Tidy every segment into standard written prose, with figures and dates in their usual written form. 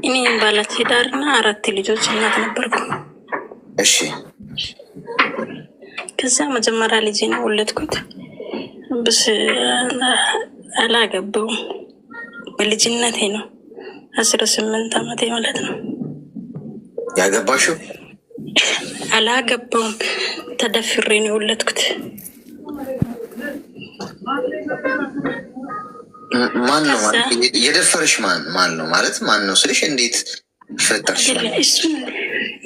እኔ ባለትዳርና 4 ልጆች እናት ነበርኩ። እሺ ከዛ መጀመሪያ ልጅ ነው ወለድኩት። ብስ አላገባውም። በልጅነቴ ነው 18 ዓመቴ ማለት ነው ያገባሽው? አላገባውም። ተደፍሬ ነው የወለድኩት። ማን ነው የደፈረሽ? ማን ነው ማለት ማን ነው ስልሽ እንዴት ፈጠርሽ? እሱ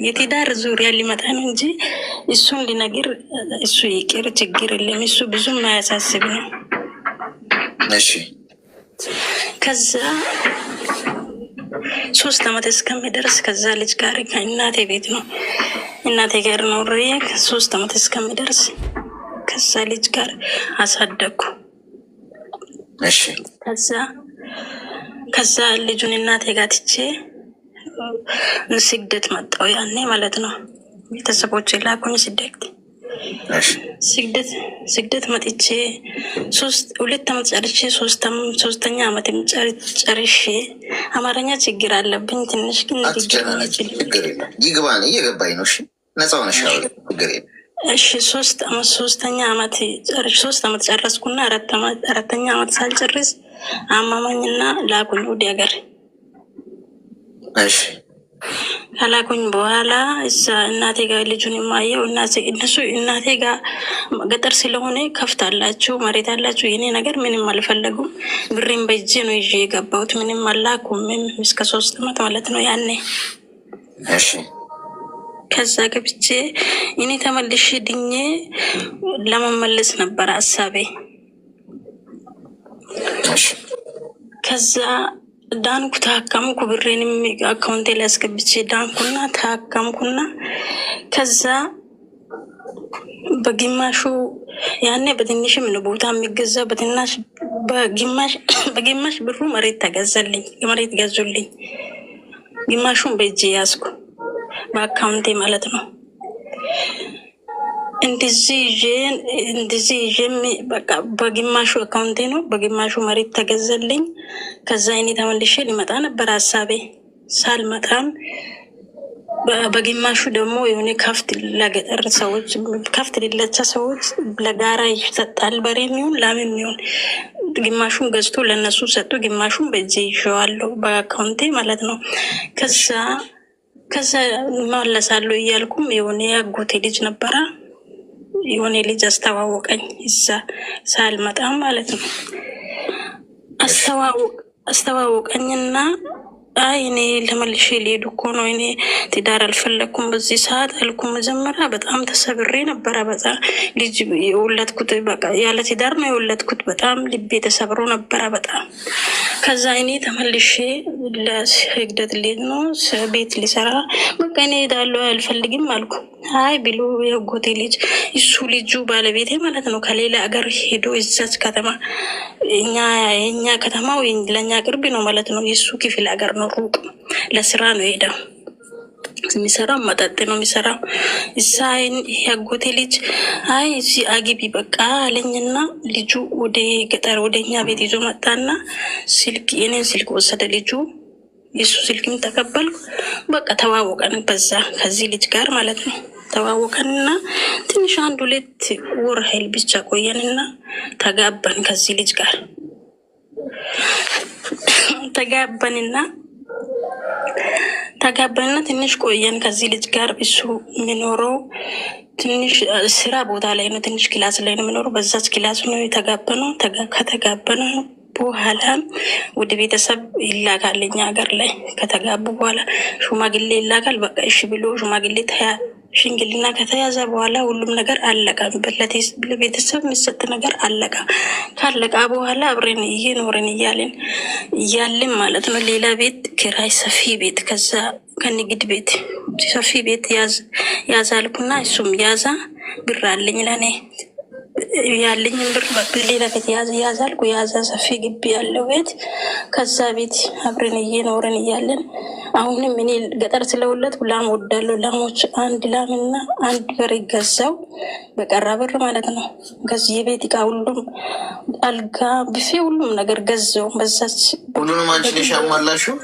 የትዳር ዙሪያ ሊመጣ ነው እንጂ እሱን ሊነግር እሱ ይቅር ችግር የለም። እሱ ብዙም አያሳስብ ነው። እሺ ከዛ 3 ዓመት እስከሚደርስ ከዛ ልጅ ጋር ከእናቴ ቤት ነው እናቴ ጋር ኖሬ 3 ዓመት እስከሚደርስ ከዛ ልጅ ጋር አሳደግኩ። እሺ ከዛ ልጁን እናቴ ጋር ትቼ ስግደት መጣሁ። ያኔ ማለት ነው ቤተሰቦች ላኩኝ ስግደት መጥቼ 2 ዓመት ጨርሼ 3ኛ ዓመት ጨርሼ አማርኛ ችግር አለብኝ ትንሽ ግን ይግባን እየገባኝ ነው። እሺ ነፃ ሆነሽ ችግር የለም። እሺ 3ኛ ዓመት 3 ዓመት ጨረስኩና 4ኛ ዓመት ሳልጨርስ አማማኝና ላኩኝ ወደ ሀገር። እሺ ከላኩኝ በኋላ እዛ እናቴ ጋር ልጁን የማየው እነሱ እናቴ ጋር ገጠር ስለሆነ ከፍት አላቸው መሬት አላቸው። የኔ ነገር ምንም አልፈለጉም። ብሬን በእጄ ነው ይዤ የገባሁት። ምንም አላኩም እስከ 3 ዓመት ማለት ነው ያኔ። እሺ ከዛ ገብቼ እኔ ተመልሼ ድኜ ለመመለስ ነበር ሀሳቤ። ከዛ ዳንኩ፣ ታከምኩ። ብሬንም አካውንቴ ላይ አስገብቼ ዳንኩና ታከምኩና ከዛ በግማሹ ያኔ በትንሽም ነው ቦታ የሚገዛ በግማሽ ብሩ መሬት ተገዛልኝ። መሬት ገዙልኝ። ግማሹን በእጄ ያዝኩ በአካውንቴ ማለት ነው። እንደዚህ በቃ በግማሹ አካውንቴ ነው በግማሹ መሬት ተገዘልኝ። ከዛ እኔ ተመልሼ ሊመጣ ነበር ሀሳቤ። ሳልመጣም በግማሹ ደግሞ የሆነ ከፍት ለገጠር ሰዎች ከፍት ሌላቸው ሰዎች ለጋራ ይሰጣል። በሬ የሚሆን ላም የሚሆን ግማሹን ገዝቶ ለነሱ ሰጡ። ግማሹን በእጄ ይዤዋለሁ በአካውንቴ ማለት ነው። ከዛ መለሳለሁ እያልኩም የሆነ ያጎቴ ልጅ ነበረ። የሆነ ልጅ አስተዋወቀኝ እዛ ሳልመጣ ማለት ነው። አስተዋወቀኝና አይ እኔ ለመልሼ ሊሄዱ እኮ ነው፣ እኔ ትዳር አልፈለኩም በዚህ ሰዓት አልኩ። መጀመሪያ በጣም ተሰብሬ ነበረ። በጣም ልጅ የወለድኩት በቃ ያለ ትዳር ነው የወለድኩት። በጣም ልቤ ተሰብሮ ነበረ በጣም። ከዛ እኔ ተመልሼ ለስግደት ልሄድ ነው ቤት ሊሰራ በቃ እኔ ሄዳለሁ አልፈልግም አልኩ። አይ ብሎ የጎቴ ልጅ እሱ ልጁ ባለቤቴ ማለት ነው ከሌላ አገር ሄዶ እዛች ከተማ የኛ ከተማው ለእኛ ቅርብ ነው ማለት ነው። የሱ ክፍል ሀገር ነው ሩቅ ለስራ ነው ሄደው የሚሰራው መጠጥ ነው የሚሰራው። እሳይን ያጎቴ ልጅ አይ እዚህ አግቢ በቃ አለኝና ልጁ ወደ ገጠር ወደኛ ቤት ይዞ መጣና የኔን ስልክ ወሰደ ልጁ። የሱ ስልክም ተቀበልኩ። በቃ ተዋወቀን በዛ ከዚህ ልጅ ጋር ማለት ነው። ተዋወቀንና ትንሽ 1-2 ወር ኃይል ብቻ ቆየንና ተጋባን ከዚህ ልጅ ጋር ተጋባንና ትንሽ ቆየን ከዚህ ልጅ ጋር። እሱ የሚኖረው ትንሽ ስራ ቦታ ላይ ነው፣ ትንሽ ክላስ ላይ ነው የሚኖረው። በዛች ክላስ ነው የተጋባነው። ከተጋባነው በኋላ ወደ ቤተሰብ ይላካል። እኛ ሀገር ላይ ከተጋቡ በኋላ ሽማግሌ ይላካል። በቃ እሺ ብሎ ሽማግሌ ሽንግልና ከተያዘ በኋላ ሁሉም ነገር አለቀ። ለቤተሰብ የሚሰጥ ነገር አለቀ። ካለቀ በኋላ አብረን እየኖረን እያለን ማለት ነው ሌላ ቤት ኪራይ ሰፊ ቤት ከዛ ከንግድ ቤት ሰፊ ቤት ያዛልኩና እሱም ያዛ ብር አለኝ ለኔ ያለኝ ብር ሌላ ቤት ያዛልኩ ያዛ ሰፊ ግቢ ያለው ቤት ከዛ ቤት አብረን እየኖረን እያለን አሁንም እኔ ገጠር ስለወለድኩ ላም ወዳለሁ። ላሞች አንድ ላምና አንድ በሬ ገዛው በቀራ ብር ማለት ነው። ከዚህ የቤት እቃ ሁሉም አልጋ፣ ብፌ ሁሉም ነገር ገዛው። በዛች ሁሉንም አንቺ ነሽ ያሟላሽው?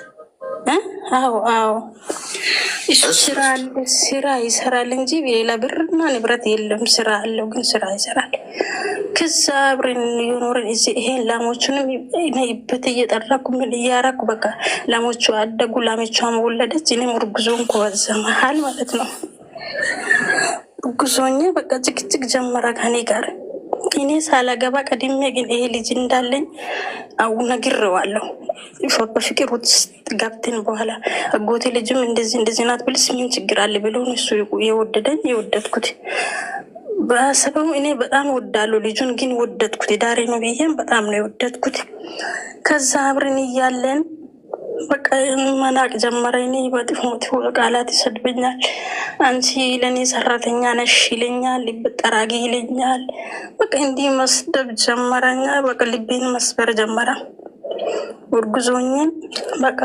አዎ ስራ ይሰራል እንጂ ሌላ ብርና ንብረት የለም። ስራ አለው ግን ስራ ይሰራል። ከዛ አብረን የኖረን ይሄን ላሞቹንም በት እየጠራኩ ምን እያራኩ በቃ ላሞቹ አደጉ። ላሞቿም ወለደች። እኔም እርጉዞን በዛ መሀል ማለት ነው እርጉዞኛ በቃ ጭቅጭቅ ጀመረ ከኔ ጋር። እኔ ሳላገባ ቀድሜ ግን ይሄ ልጅ እንዳለኝ ነግሬዋለሁ። በፍቅር ውስጥ ገብተን በኋላ አጎቴ ልጅም እንደዚህ ናት ብልስ ምን ችግር አለ ብሎ እሱ የወደደኝ የወደድኩት በሰበቡ እኔ በጣም ወዳለሁ ልጁን ግን ወደድኩት። ዳሬ ነው ብዬም በጣም ነው የወደድኩት። ከዛ አብረን እያለን በቃ መናቅ ጀመረ። እኔ በጥፎ ቃላት ይሰድበኛል። አንቺ ለእኔ ሰራተኛ ነሽ ይለኛል፣ ልብ ጠራጊ ይለኛል። በቃ እንዲህ መስደብ ጀመረኛ። በቃ ልቤን መስበር ጀመረ። እርጉዞኝን በቃ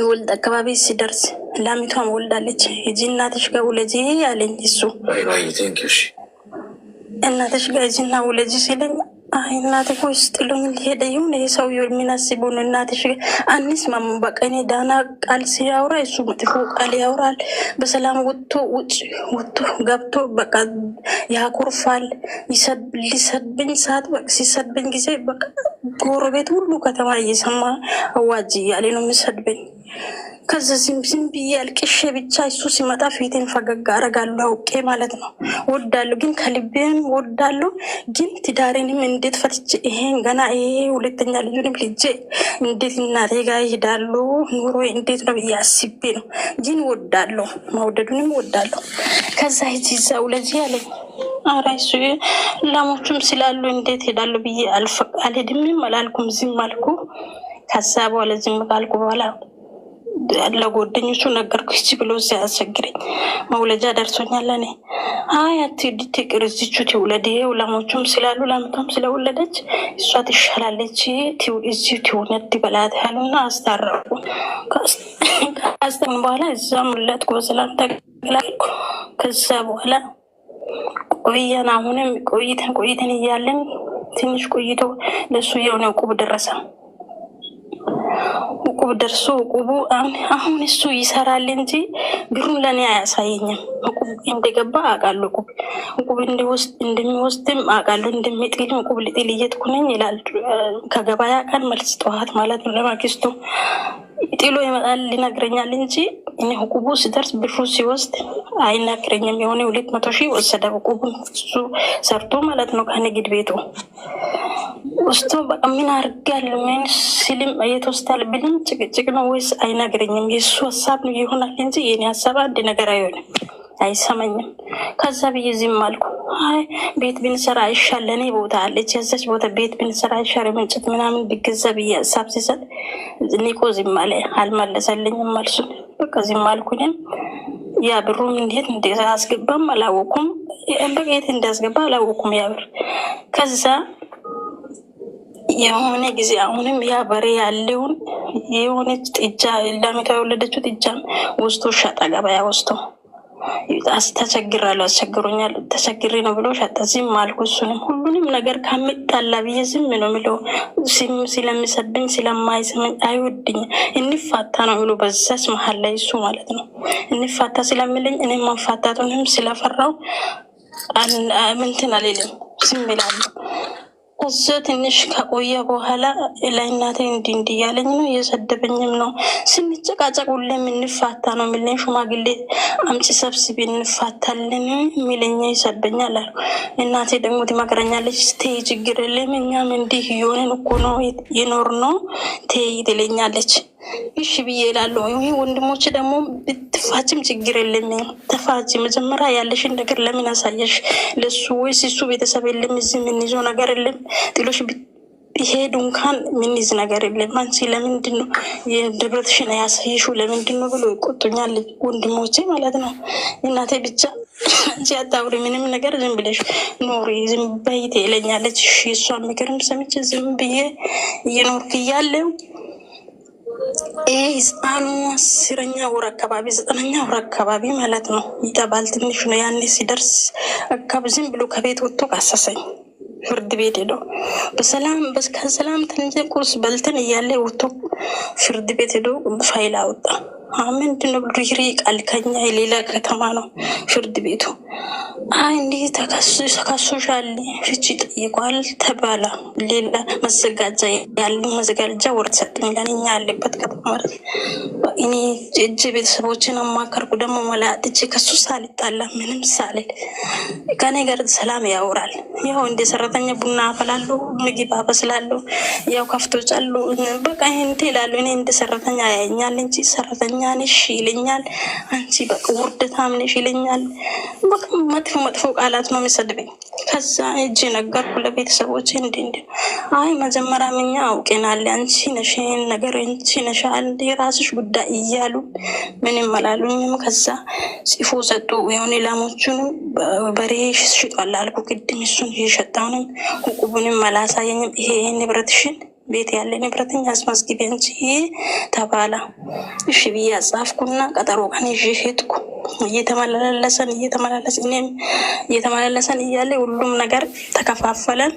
ወልድ አካባቢ ሲደርስ ላሚቷም ወልዳለች። ሂጂ እናትሽ ጋር ውለጂ ያለኝ እሱ። እናትሽ ጋር ሂጂና ውለጂ ሲለኝ አይ እናቴ እኮ ስጥሎኝ ሊሄደ ይሁን ይሄ ሰውዬው የሚናስቡን እናትሽ አንስማሙ። በቃ እኔ ዳና ቃል ሲያወራ እሱ መጥፎ ቃል ያወራል። በሰላም ወጥቶ ውጭ ወጥቶ ገብቶ በቃ ያኮርፋል። ሊሰድብኝ ሰዓት በቃ ሲሰድብኝ ጊዜ በቃ ጎረቤት ሁሉ ከተማ እየሰማ አዋጅ እያለ ነው የሚሰድብኝ። ከዛ ዝም ብዬ አልቅሼ ብቻ እሱ ሲመጣ ፊቴን ፈገግ አረጋለሁ አውቄ ማለት ነው። ወዳለሁ ግን ከልቤም ወዳለሁ። ግን ትዳሬንም እንዴት ፈትቼ ይሄን ገና ይሄ ሁለተኛ ልጁንም ልጄ እንዴት እናቴ ጋር ይሄዳሉ ኑሮ እንዴት ነው ብዬ አስቤ ነው። ግን ወዳለሁ፣ መውደዱንም ወዳለሁ። ከዛ ሂጂ እዛው ለዚህ ያለኝ ኧረ እሱ ላሞቹም ስላሉ እንዴት ሄዳለሁ ብዬ አልሄድም አላልኩም፣ ዝም አልኩ። ከዛ በኋላ ዝም ካልኩ በኋላ ለጓደኞቹ ነገርኩ። እቺ ብሎ ሲያስቸግረኝ መውለጃ ደርሶኛል። እኔ አይ አትሂድ ትቅር እዚቹ ትውለድ፣ ላሞቹም ስላሉ ላምቷም ስለወለደች እሷ ትሻላለች፣ እዚሁ ትውለድ በላት ያሉና አስታረቁ። ከአስታረቁ በኋላ እዛ ሙለጥኩ፣ በሰላም ተገላገልኩ። ከዛ በኋላ ቆየን። አሁንም ቆይተን እያለን ትንሽ ቆይቶ ለሱ የሆነ ቁብ ደረሰ። ቁብ ደርሶ ቁቡ አሁን እሱ ይሰራል እንጂ ብሩን ለእኔ አያሳየኝም። ቁብ እንደገባ አውቃለሁ። ቁብ እንደሚወስድም አውቃለሁ። እንደሚጥልም ቁብ ልጥል እየትኩ ነኝ ይላል። ከገበያ ቀን መልስ ጠዋት ማለት ነው። ለማግስቱ ጥሎ ይመጣል ሊነግረኛል እንጂ እኔ ቁቡ ሲደርስ ብሩ ሲወስድ አይናገረኝም። የሆነ 200,000 ወሰደ ቁቡን እሱ ሰርቶ ማለት ነው ከንግድ ቤቱ ውስጡ። በቃ ምን አርጋለሁ ምን ሲልም የተወስዳል ብልም ጭቅጭቅ ነው ወይስ አይናገረኝም። የእሱ ሀሳብ ነው ይሆናል እንጂ የኔ ሀሳብ አንድ ነገር አይሆንም፣ አይሰማኝም። ከዛ ብዬ ዝም አልኩ። አይ ቤት ብንሰራ አይሻል፣ ለእኔ ቦታ አለች የዛች ቦታ ቤት ብንሰራ አይሻል መንጨት ምናምን ቢገዛ ብዬ ሀሳብ ሲሰጥ ኒቆ ዝም አለ፣ አልመለሰልኝም መልሱን። በቃ ዝም አልኩኝም። ያ ብሩም እንዴት እንዳስገባም አላወኩም፣ በቃ የት እንዳስገባ አላወኩም ያ ብር። ከዛ የሆነ ጊዜ አሁንም ያ በሬ ያለውን የሆነች ጥጃ ላሚቷ የወለደችው ጥጃም ወስቶ ሸጠ፣ ገበያ ወስቶ። ተቸግራለሁ፣ አስቸግሮኛል፣ ተቸግሬ ነው ብሎ ሸጠ። ዝም አልኩ። እሱንም ሁሉንም ነገር ከምጣላ ብዬ ዝም ነው የሚለው። ስለሚሰድብኝ ስለማይሰማኝ አይወድኝ እንፋታ ነው ብሎ በዛች መሀል ላይ እሱ ማለት ነው እንፋታ ስለሚለኝ እኔም ማፋታቱንም ስለፈራው ምንትን አልልም፣ ዝም ይላሉ። እዛ ትንሽ ከቆየ በኋላ ለእናቴ እንዲህ እያለኝ ነው፣ እየሰደበኝም ነው። ስንጨቃጨቅ ሁሌም እንፋታ ነው የሚለኝ። ሽማግሌ አምጪ ሰብስቤ እንፋታለን የሚለኝ ይሰድበኛል አሉ። እናቴ ደግሞ ትመክረኛለች፣ ተይ ችግር የለም እኛም እንዲህ የሆነን እኮ ነው የኖር ነው ተይ ትለኛለች። እሺ ብዬ እላለሁ። ወንድሞች ደግሞ ብትፋጭም ችግር የለም ተፋጭ፣ መጀመሪያ ያለሽን ነገር ለምን አሳየሽ ለሱ? ወይስ እሱ ቤተሰብ የለም እዚህ የምንይዘው ነገር የለም? ጥሎሽ ቢሄዱ እንኳን የምንይዝ ነገር የለም። አንቺ ለምንድን ነው የንብረትሽን ያሳየሽው ለምንድን ነው ብሎ ይቆጡኛል ወንድሞቼ ማለት ነው። እናቴ ብቻ አንቺ አታውሪ ምንም ነገር ዝም ብለሽ ኖሪ ዝም በይ ትለኛለች። እሺ እሷን ምክርም ሰምቼ ዝም ብዬ እየኖርኩ እያለሁ ህፃኑ 10ኛ ወር አካባቢ 9ኛ ወር አካባቢ ማለት ነው ይጠባል ትንሽ ነው። ያኔ ሲደርስ አካባቢ ዝም ብሎ ከቤት ወጥቶ ካሰሰኝ ፍርድ ቤት ሄዶ ከሰላም ትንሽ ቁርስ በልተን እያለ ወጥቶ ፍርድ ቤት ሄዶ ፋይል አወጣ። ምንድነው ብሎ ይርቃል ከኛ የሌላ ከተማ ነው ፍርድ ቤቱ። እንዲህ ተከሶሻል ፍቺ ጠይቋል ተባለ። ሌላ መዘጋጃ ያለ መዘጋጃ ወርድ ሰጥኝ ለኛ ያለበት ከተማ ማለት እኔ እጅ ቤተሰቦችን አማከርኩ። ደግሞ መላጥቼ ከሱ ሳልጣላ ምንም ሳልል ከኔ ጋር ሰላም ያወራል። ያው እንደ ሰራተኛ ቡና አፈላለሁ፣ ምግብ አበስላለሁ፣ ያው ከፍቶች አሉ በቃ ይሄን ትላሉ። እኔ እንደ ሰራተኛ ያየኛል እንጂ ሰራተኛ ነሽ ይለኛል። አንቺ በቃ ውርደታም ነሽ ይለኛል። በቃ መጥፎ ቃላት ነው የሚሰድበኝ። ከዛ እጅ ነገርኩ ለቤተሰቦች እንዲ መጀመሪያ እኛ አውቀናል አንቺ ነሽ ነገር አንቺ ነሽ የራስሽ ጉዳይ እያሉ ምንም አላሉኝም። ከዛ ጽፎ ሰጡ። የሆነ ላሞቹን በሬ ሽጧል አልኩ። ቅድም እሱን የሸጣውንም ሁቁቡንም አላሳየኝም። ይሄ ንብረትሽን ቤት ያለ ንብረተኛ አስመዝግቢ አንቺ ተባላ። እሺ ብዬ አጻፍኩና ቀጠሮ ቀን ይዤ ሄድኩ። እየተመላለሰን እያለ ሁሉም ነገር ተከፋፈለን።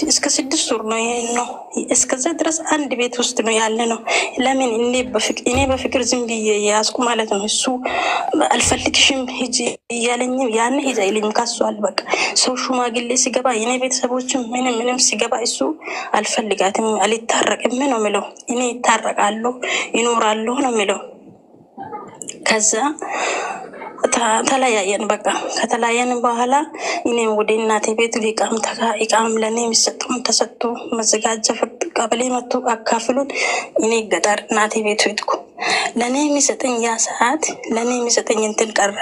እስከ 6 ወር ነው ይሄ ነው። እስከዛ ድረስ አንድ ቤት ውስጥ ነው ያለ ነው። ለምን እኔ በፍቅር ዝም ብዬ ያዝኩ ማለት ነው። እሱ አልፈልግሽም ሂጂ እያለኝም ያን ሂጂ አይልኝም። ካሷል በቃ ሰው ሽማግሌ ሲገባ የኔ ቤተሰቦችም ምንም ሲገባ እሱ አልፈልጋትም አልታረቅም ነው የሚለው። እኔ ይታረቃለሁ ይኖራለሁ ነው የሚለው። ከዛ ተለያየን። በቃ ከተለያየን በኋላ እኔም ወደ እናቴ ቤት ኢቃም ለእኔ የሚሰጠውን ተሰጥቶ መዘጋጃ ፍርድ ቀበሌ መጥቶ አካፍሉን። እኔ ገጠር እናቴ ቤት ሄድኩ። ለእኔ የሚሰጠኝ ያ ሰዓት ለእኔ የሚሰጠኝ እንትን ቀረ።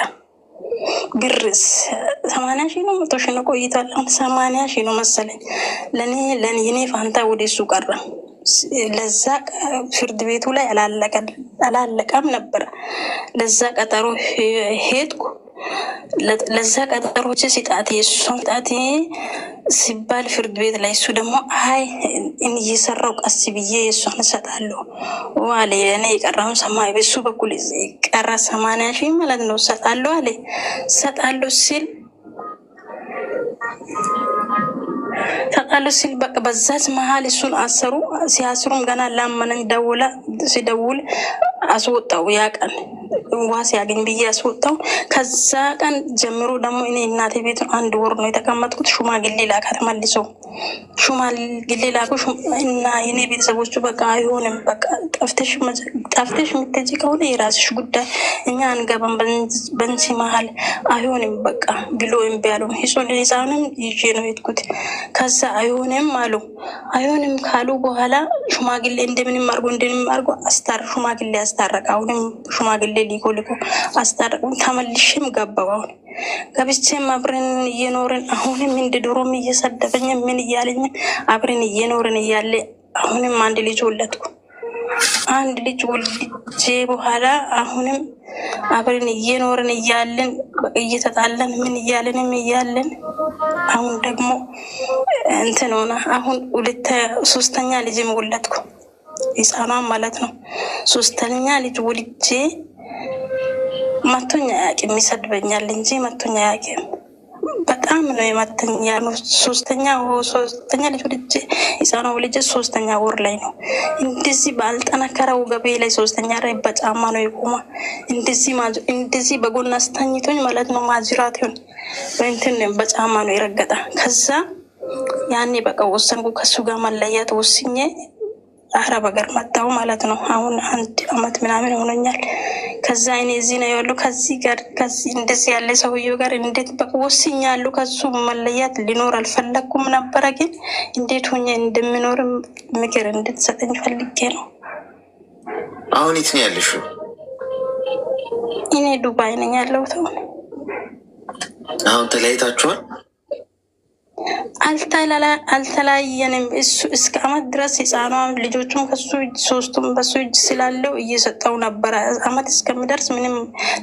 ብርስ 80 ሺህ ነው 100 ሺህ ነው ቆይቷል። 80 ሺህ ነው መሰለኝ። ለእኔ ፋንታ ወደ እሱ ቀረ። ለዛ ፍርድ ቤቱ ላይ አላለቀም ነበር። ለዛ ቀጠሮ ሄድኩ። ለዛ ቀጠሮች ሲጣት የሱን ጣት ሲባል ፍርድ ቤት ላይ እሱ ደግሞ እየሰራው ቀስ ብዬ የሱን እሰጣለሁ ዋለ። እኔ የቀራውን ሰማይ በሱ በኩል ቀረ 80 ሺህ ማለት ነው እሰጣለሁ አለ። እሰጣለሁ ሲል በቃ በዛች መሀል እሱን አሰሩ። ሲያስሩም ገና ላመነኝ ሲደውል አስወጣው። ያ ቀን ዋስ ያገኝ ብዬ አስወጣው። ከዛ ቀን ጀምሮ ደግሞ እኔ እናቴ ቤት 1 ወር ነው የተቀመጥኩት። ሽማግሌ ላካ ተመልሶ ሽማግሌ ላኩ እና የኔ ቤተሰቦቹ በቃ አይሆንም በቃ ጠፍተሽ የምትሄጂ ከሆነ የራስሽ ጉዳይ እኛ አንገባም በንቺ መሀል አይሆንም በቃ ብሎ እምቢ አሉ። ህፃንም ይዤ ነው የሄድኩት። ከዛ አይሆንም አሉ። አይሆንም ካሉ በኋላ ሽማግሌ እንደምንም አርጎ ሽማግሌ አስታረቀ። አሁንም ሽማግሌ ሊኮ አስታረቁ። ተመልሼም ገባሁ። አሁን ገብቼም አብረን እየኖርን አሁንም እንደ ድሮም እየሰደበኝ ምን እያለኝ አብረን እየኖርን እያለ አሁንም አንድ ልጅ ወለድኩ። አንድ ልጅ ወልጄ በኋላ አሁንም አብረን እየኖርን እያለን እየተጣለን ምን እያለን አሁን ደግሞ እንትን ሆነ። አሁን 3ኛ ልጅም ወለድኩ። ህፃኗን ማለት ነው። 3ኛ ልጅ ወልጄ መቶኛ ያቂም ይሰድበኛል እንጂ መቶኛ ያቂም በጣም ነው የመተኛ ነው። 3ኛ ልጅ ወልጄ ህፃኗ ወልጄ 3ኛ ወር ላይ ነው እንደዚህ ባልጠነከረው ገቤ ላይ 3ኛ ላይ በጫማ ነው የቆመ። እንደዚህ በጎን አስተኝቶኝ ማለት ነው። ማጅራቱን በእንትን በጫማ ነው የረገጠ። ከዛ ያኔ በቃ ወሰንኩ ከሱ ጋር መለያት ወስኜ አረብ ሀገር መጣሁ ማለት ነው። አሁን 1 አመት ምናምን ሆኖኛል። ከዛ እኔ እዚህ ነው ያለው። ከዚህ እንደዚህ ያለ ሰውዬው ጋር እንዴት በቃ ወስኛለሁ። ከሱ መለያት ሊኖር አልፈለኩም ነበረ፣ ግን እንዴት ሆኜ እንደምኖር ምክር እንድትሰጠኝ ፈልጌ ነው። አሁን የት ነው ያለሽው? እኔ ዱባይ ነኝ ያለሁት። አሁን ተለያይታችኋል? አልተለያየንም። እሱ እስከ አመት ድረስ ህፃኗ ልጆቹም ከሱ እጅ ሶስቱም በሱ እጅ ስላለው እየሰጠው ነበረ። አመት እስከሚደርስ ምንም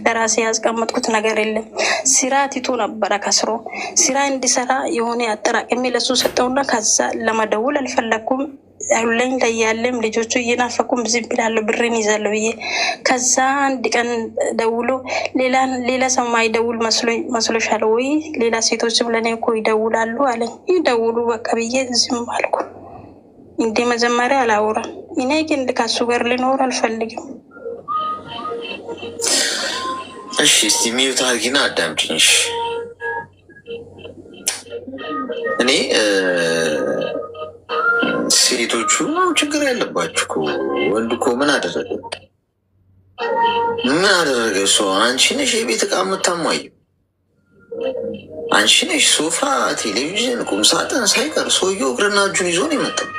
ለራሴ ያስቀመጥኩት ነገር የለም። ስራ ትቶ ነበረ ከስሮ ስራ እንዲሰራ የሆነ አጠራቅሜ ለሱ ሰጠውና ከዛ ለመደውል አልፈለኩም። ሁለኝ ላይ ያለም ልጆቹ እየናፈቁም ዝም ብላለሁ ብሬን ይዛለሁ ብዬ ከዛ አንድ ቀን ደውሎ ሌላ ሰው ማይደውል መስሎሻል ወይ? ሌላ ሴቶችም ለእኔ እኮ ይደውላሉ አለኝ። ይደውሉ በቃ ብዬ ዝም አልኩ። እንደ መጀመሪያ አላወራም። እኔ ግን ከሱ ጋር ልኖር አልፈልግም። እሺ እስቲ ሚዩት አድርጊና አዳምጪኝ። እኔ ሴቶቹ ነው ችግር ያለባችሁ እኮ። ወንድ እኮ ምን አደረገ? ምን አደረገ? እሱ አንቺ ነሽ የቤት እቃ የምታሟዩ፣ አንቺ ነሽ ሶፋ፣ ቴሌቪዥን፣ ቁም ሳጥን ሳይቀር። ሰውየው እግርና እጁን ይዞ ነው የመጣው።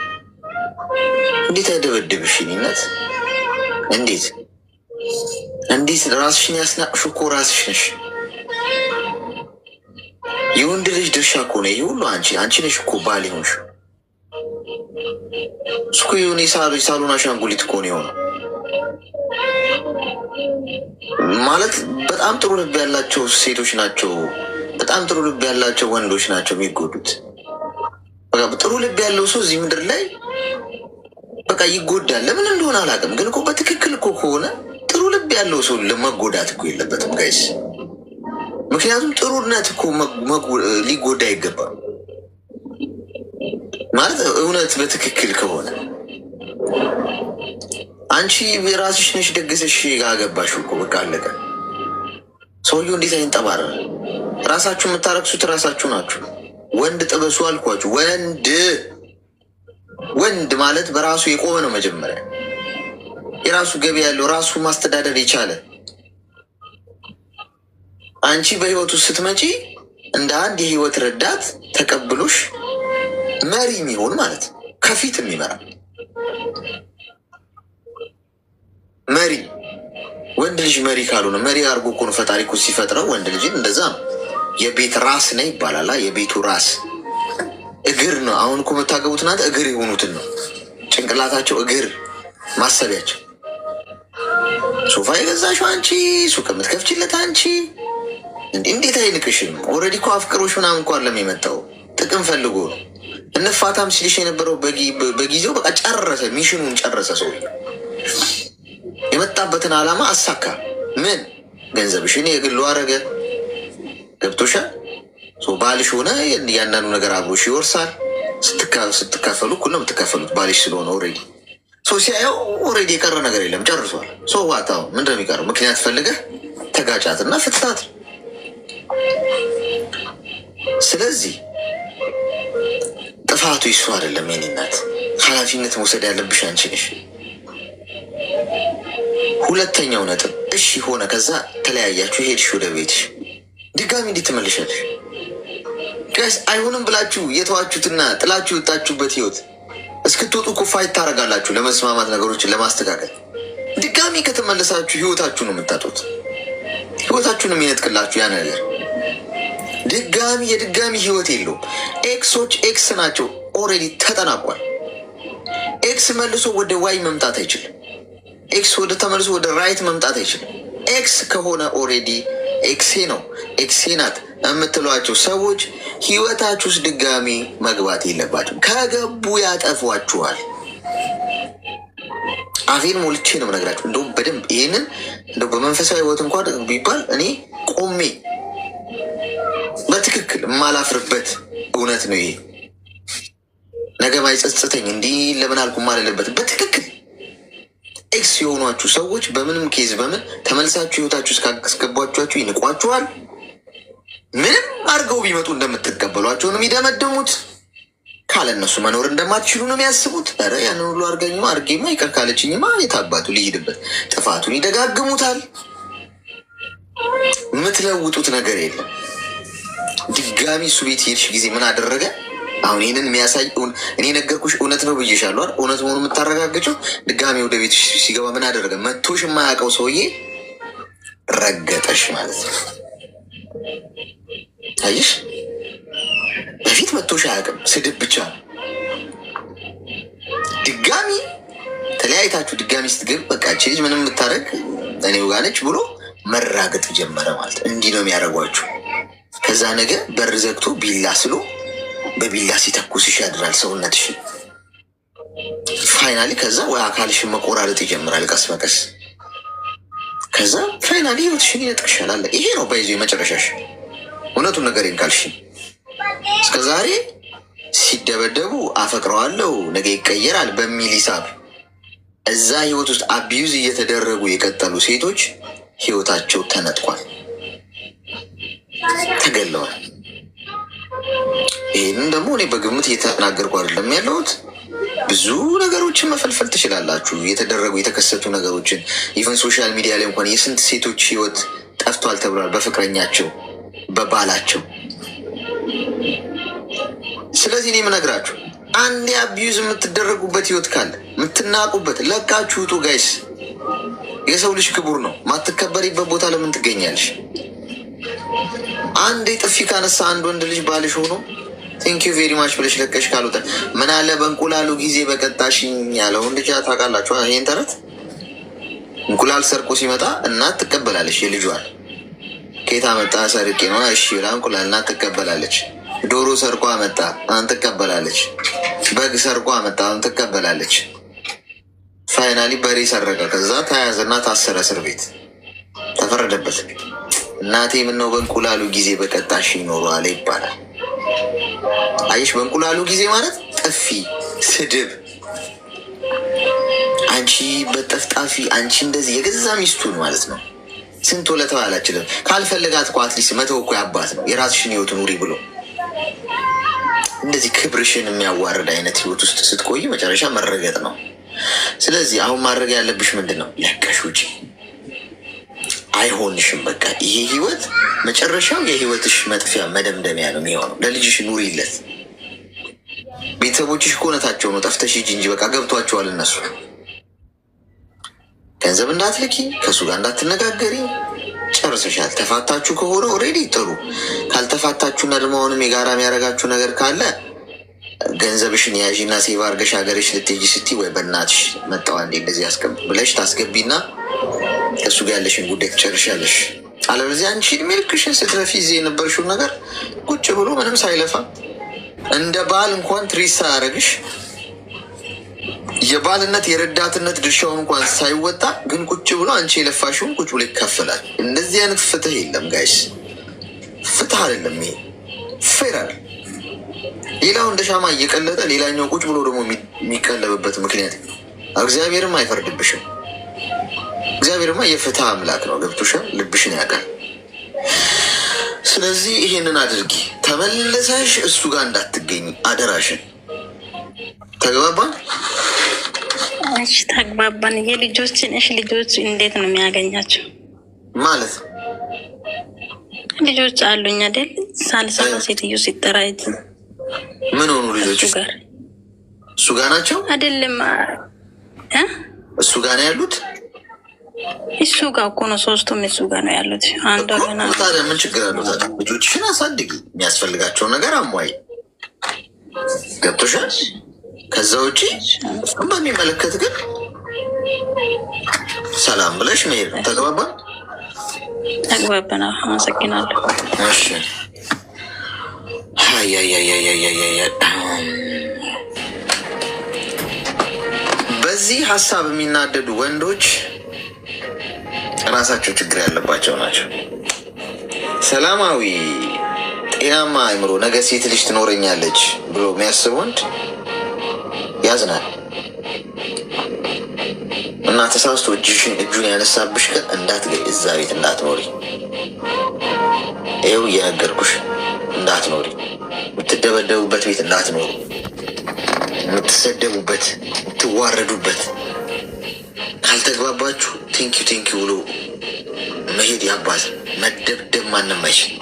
እንዴት አይደበድብሽ? ነት እንዴት ራስሽን ያስናቅሽ እኮ ራስሽ ነሽ። የወንድ ልጅ ድርሻ እኮ ነው ይሄ ሁሉ። አንቺ ነሽ እኮ ባል ሆንሽ። እስኩ የሆነ የሳሎን አሻንጉሊት እኮ ነው የሆነው። ማለት በጣም ጥሩ ልብ ያላቸው ሴቶች ናቸው፣ በጣም ጥሩ ልብ ያላቸው ወንዶች ናቸው የሚጎዱት። ጥሩ ልብ ያለው ሰው እዚህ ምድር ላይ በቃ ይጎዳል። ለምን እንደሆነ አላውቅም፣ ግን እኮ በትክክል እኮ ከሆነ ጥሩ ልብ ያለው ሰው ለመጎዳት እኮ የለበትም ጋይስ። ምክንያቱም ጥሩነት እኮ ሊጎዳ አይገባም። ማለት እውነት በትክክል ከሆነ አንቺ ራስሽ ነሽ ደግሰሽ አገባሽ እኮ በቃ አለቀ። ሰውየው እንዴት አይንጠባረር? ራሳችሁ የምታረክሱት ራሳችሁ ናችሁ። ወንድ ጥበሱ አልኳችሁ። ወንድ ማለት በራሱ የቆመ ነው። መጀመሪያ የራሱ ገቢ ያለው ራሱ ማስተዳደር የቻለ። አንቺ በህይወቱ ስትመጪ እንደ አንድ የህይወት ረዳት ተቀብሎሽ መሪ የሚሆን ማለት ነው። ከፊት የሚመራ መሪ። ወንድ ልጅ መሪ ካልሆነ መሪ አድርጎ እኮ ነው ፈጣሪ እኮ ሲፈጥረው ወንድ ልጅን እንደዛ ነው። የቤት ራስ ነው ይባላል። የቤቱ ራስ እግር ነው። አሁን እኮ የምታገቡት እናንተ እግር የሆኑትን ነው። ጭንቅላታቸው እግር ማሰቢያቸው። ሶፋ የገዛሽው አንቺ፣ ሱቅ የምትከፍችለት አንቺ። እንዴት አይንቅሽም? ኦልሬዲ እኮ አፍቅሮሽ ምናምን እንኳን ለሚመጣው ጥቅም ፈልጎ ነው። እንፋታም ሲልሽ የነበረው በጊዜው በቃ ጨረሰ፣ ሚሽኑን ጨረሰ። ሰው የመጣበትን ዓላማ አሳካ። ምን ገንዘብሽን የግሉ አረገ። ገብቶሻል? ባልሽ ሆነ እያንዳንዱ ነገር አብሮሽ ይወርሳል። ስትካፈሉ እኩል ነው የምትካፈሉት፣ ባልሽ ስለሆነ ኦልሬዲ ሲያየው ኦልሬዲ የቀረ ነገር የለም፣ ጨርሷል። ዋታው ምንድን ነው የሚቀረው? ምክንያት ፈልገህ ተጋጫትና ፍታት። ስለዚህ ጥፋቱ ይሱ አይደለም። የኔ እናት ኃላፊነት መውሰድ ያለብሽ አንቺ ነሽ። ሁለተኛው ነጥብ እሺ ሆነ፣ ከዛ ተለያያችሁ፣ ሄድሽ ወደ ቤትሽ፣ ድጋሚ እንዴት ትመልሻለሽ? ቀስ አይሆንም ብላችሁ የተዋችሁትና ጥላችሁ የወጣችሁበት ህይወት እስክትወጡ እኮ ፋይት ታደርጋላችሁ ለመስማማት፣ ነገሮችን ለማስተካከል። ድጋሚ ከተመለሳችሁ ህይወታችሁ ነው የምታጡት። ህይወታችሁን የሚነጥቅላችሁ ያ ነገር የድጋሚ ህይወት የለውም። ኤክሶች ኤክስ ናቸው። ኦልሬዲ ተጠናቋል። ኤክስ መልሶ ወደ ዋይ መምጣት አይችልም። ኤክስ ተመልሶ ወደ ራይት መምጣት አይችልም። ኤክስ ከሆነ ኦልሬዲ ኤክሴ ነው ኤክሴ ናት የምትሏቸው ሰዎች ህይወታችሁ ውስጥ ድጋሚ መግባት የለባቸው። ከገቡ ያጠፏችኋል። አፌን ሞልቼ ነው የምነግራችሁ። እንደውም በደንብ ይህንን እንደው በመንፈሳዊ ህይወት እንኳን ቢባል እኔ ቆሜ በትክክል የማላፍርበት እውነት ነው ይሄ። ነገ ማይጸጽተኝ እንዲህ ለምን አልኩ ማለለበት በትክክል ኤክስ የሆኗችሁ ሰዎች በምንም ኬዝ በምን ተመልሳችሁ ህይወታችሁ እስካስገቧችኋችሁ ይንቋችኋል። ምንም አድርገው ቢመጡ እንደምትቀበሏቸው ነው የሚደመደሙት። ካለ እነሱ መኖር እንደማትችሉ ነው የሚያስቡት። ኧረ ያንን ሁሉ አርገኝማ አርጌማ ይቅር ካለችኝማ የታባቱ ሊሄድበት። ጥፋቱን ይደጋግሙታል። የምትለውጡት ነገር የለም። ድጋሚ እሱ ቤት ሄድሽ ጊዜ ምን አደረገ? አሁን ይህንን የሚያሳይ እኔ ነገርኩሽ እውነት ነው ብዬሻለሁ አይደል? እውነት መሆኑ የምታረጋግጨው ድጋሚ ወደ ቤት ሲገባ ምን አደረገ? መቶሽ የማያውቀው ሰውዬ ረገጠሽ ማለት ነው። አየሽ፣ በፊት መቶሽ አያውቅም፣ ስድብ ብቻ። ድጋሚ ተለያይታችሁ ድጋሚ ስትገብ በቃ እቺ ልጅ ምንም የምታደርግ እኔው ጋር ነች ብሎ መራገጥ ጀመረ ማለት እንዲህ ነው የሚያደርጓችሁ። ከዛ ነገ በር ዘግቶ ቢላ ስሎ በቢላ ሲተኩስሽ ያድራል ሰውነትሽ። ፋይናሊ ከዛ ወይ አካልሽን መቆራረጥ ይጀምራል ቀስ በቀስ። ከዛ ፋይናሊ ህይወትሽን ይነጥቅሻል አለ። ይሄ ነው ባይዞ የመጨረሻሽ። እውነቱን ነገር ካልሽ እስከ ዛሬ ሲደበደቡ አፈቅረዋለሁ ነገ ይቀየራል በሚል ሂሳብ እዛ ህይወት ውስጥ አቢዩዝ እየተደረጉ የቀጠሉ ሴቶች ህይወታቸው ተነጥቋል፣ ተገለዋል። ይህንን ደግሞ እኔ በግምት እየተናገርኩ አይደለም ያለሁት። ብዙ ነገሮችን መፈልፈል ትችላላችሁ። የተደረጉ የተከሰቱ ነገሮችን ኢቨን ሶሻል ሚዲያ ላይ እንኳን የስንት ሴቶች ህይወት ጠፍቷል ተብሏል በፍቅረኛቸው በባላቸው። ስለዚህ እኔ የምነግራችሁ አንድ አቢዩዝ የምትደረጉበት ህይወት ካለ የምትናቁበት ለቃችሁ ውጡ ጋይስ። የሰው ልጅ ክቡር ነው። ማትከበሪበት ቦታ ለምን ትገኛለሽ? አንድ ጥፊ ካነሳ አንድ ወንድ ልጅ ባልሽ ሆኖ ቴንኪዩ ቬሪ ማች ብለሽ ለቀሽ ካልወጣ ምን አለ በእንቁላሉ ጊዜ በቀጣሽኝ ያለውን ልጅ ታውቃላችሁ። ይህን ተረት እንቁላል ሰርቆ ሲመጣ እናት ትቀበላለች የልጇን። ከየት አመጣ? ሰርቄ ነው። እሺ ብላ እንቁላል እናት ትቀበላለች። ዶሮ ሰርቆ አመጣ አሁን ትቀበላለች። በግ ሰርቆ አመጣ አሁን ትቀበላለች። ፋይናሊ በሬ ሰረቀ። ከዛ ተያዘና ታሰረ፣ እስር ቤት ተፈረደበት። እናቴ ምነው በእንቁላሉ ጊዜ በቀጣሽ ይኖረዋል ይባላል። አየሽ፣ በእንቁላሉ ጊዜ ማለት ጥፊ፣ ስድብ፣ አንቺ በጠፍጣፊ አንቺ እንደዚህ የገዛ ሚስቱን ማለት ነው። ስንት ወለተው አላችልም። ካልፈለጋት እኮ አትሊስት መተው እኮ ያባት ነው። የራስሽን ህይወት ኑሪ ብሎ እንደዚህ ክብርሽን የሚያዋርድ አይነት ህይወት ውስጥ ስትቆይ መጨረሻ መረገጥ ነው። ስለዚህ አሁን ማድረግ ያለብሽ ምንድን ነው? ለቀሽ ውጪ። አይሆንሽም። በቃ ይሄ ህይወት መጨረሻው የህይወትሽ መጥፊያ መደምደሚያ ነው የሚሆነው። ለልጅሽ ኑሪለት። ቤተሰቦችሽ ከእውነታቸው ነው። ጠፍተሽ ሂጂ እንጂ በቃ ገብቷቸዋል እነሱ። ገንዘብ እንዳትልኪ፣ ከእሱ ጋር እንዳትነጋገሪ፣ ጨርሰሻል። ተፋታችሁ ከሆነ ኦልሬዲ ጥሩ። ካልተፋታችሁና ደግሞ አሁንም የጋራ የሚያደርጋችሁ ነገር ካለ ገንዘብሽን ያዥና ሴቭ አድርገሽ ሀገርሽ ልትሄጂ ስትይ ወይ በእናትሽ መጣዋ እንዴ እንደዚህ ያስገብ ብለሽ ታስገቢና ከእሱ ጋር ያለሽን ጉዳይ ትጨርሻለሽ። አለበለዚያ አንቺ እድሜ ልክሽን ስትለፊ እዚህ የነበርሽውን ነገር ቁጭ ብሎ ምንም ሳይለፋ እንደ ባል እንኳን ትሪት ሳያደርግሽ የባልነት የረዳትነት ድርሻውን እንኳን ሳይወጣ ግን ቁጭ ብሎ አንቺ የለፋሽውን ቁጭ ብሎ ይከፈላል። እንደዚህ አይነት ፍትህ የለም ጋይስ። ፍትህ አይደለም ይሄ፣ ፌር አይደለም። ሌላው እንደ ሻማ እየቀለጠ ሌላኛው ቁጭ ብሎ ደግሞ የሚቀለብበት ምክንያት እግዚአብሔርም አይፈርድብሽም። እግዚአብሔርማ የፍትህ አምላክ ነው። ገብቶሻል? ልብሽን ያውቃል። ስለዚህ ይሄንን አድርጊ። ተመልሰሽ እሱ ጋር እንዳትገኝ አደራሽን። ተግባባን? እሺ ተግባባን። የልጆችን ልጆች እንዴት ነው የሚያገኛቸው? ማለት ልጆች አሉኝ አይደል? ሳልሰማ ሴትዮ ሲጠራይት ምን ሆኑ ልጆች? እሱ ጋር ናቸው አይደለም? እሱ ጋር ነው ያሉት። እሱ ጋር እኮ ነው። ሶስቱም እሱ ጋር ነው ያሉት። አንዷ ገና። ታዲያ ምን ችግር አለው? ታዲያ ልጆችሽን አሳድጊ፣ የሚያስፈልጋቸውን ነገር አሟይ። ገብቶሻል? ከዛ ውጭ እሱም በሚመለከት ግን ሰላም ብለሽ መሄድ ነው። ተግባባን? ተግባባን። አመሰግናለሁ። እሺ። በዚህ ሀሳብ የሚናደዱ ወንዶች ራሳቸው ችግር ያለባቸው ናቸው። ሰላማዊ ጤናማ አእምሮ ነገ ሴት ልጅ ትኖረኛለች ብሎ የሚያስብ ወንድ ያዝናል እና ተሳስቶ እጁን ያነሳብሽ ቀን እንዳትገኝ፣ እዛ ቤት እንዳትኖሪ። ይኸው እየነገርኩሽ እንዳትኖሪ፣ የምትደበደቡበት ቤት እንዳትኖሩ፣ የምትሰደቡበት፣ የምትዋረዱበት። ካልተግባባችሁ ቴንኪዩ ብሎ መሄድ ያባዝ። መደብደብ ማንም አይችል።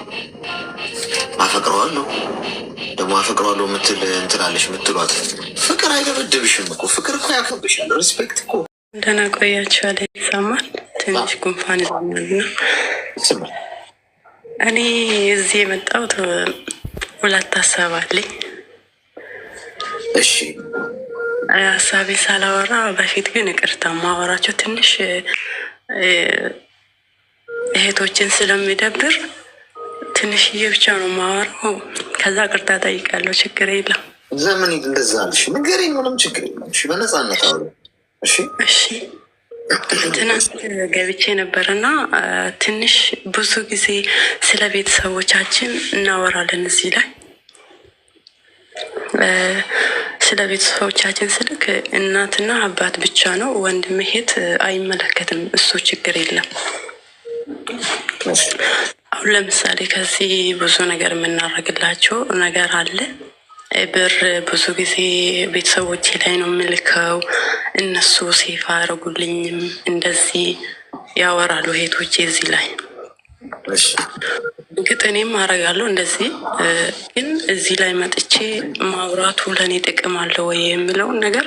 አፈቅረዋለሁ ደግሞ አፈቅረዋለሁ ምትል እንትላለሽ ምትሏት ፍቅር አይደበደብሽም እኮ። ፍቅር እኮ ያከብሻል። ሪስፔክት እኮ። ደህና ቆያችሁ? ይሰማል? ትንሽ ጉንፋን ይሆናል ነው እኔ እዚህ የመጣሁት ሁለት ሀሳብ አለኝ። እሺ ሀሳቤ ሳላወራ በፊት ግን ይቅርታ ማወራቸው ትንሽ እህቶችን ስለሚደብር ትንሽዬ ብቻ ነው ማወራው። ከዛ ቅርታ ጠይቃለሁ። ችግር የለም። ለምን እንደዛ አልሽ? ንገሪኝ። ምንም ችግር የለም። እሺ በነፃነት አውሪ። እሺ እሺ። ትናንት ገብቼ ነበርና ትንሽ ብዙ ጊዜ ስለ ቤተሰቦቻችን እናወራለን እዚህ ላይ። ስለ ቤተሰቦቻችን ስልክ እናትና አባት ብቻ ነው፣ ወንድም እህት አይመለከትም። እሱ ችግር የለም። አሁን ለምሳሌ ከዚህ ብዙ ነገር የምናደርግላቸው ነገር አለ። ብር ብዙ ጊዜ ቤተሰቦቼ ላይ ነው የምልከው። እነሱ ሴፍ አያደርጉልኝም። እንደዚህ ያወራሉ እህቶቼ እዚህ ላይ። እርግጥ እኔም አደርጋለሁ እንደዚህ፣ ግን እዚህ ላይ መጥቼ ማውራቱ ለእኔ ጥቅም አለው ወይ የሚለውን ነገር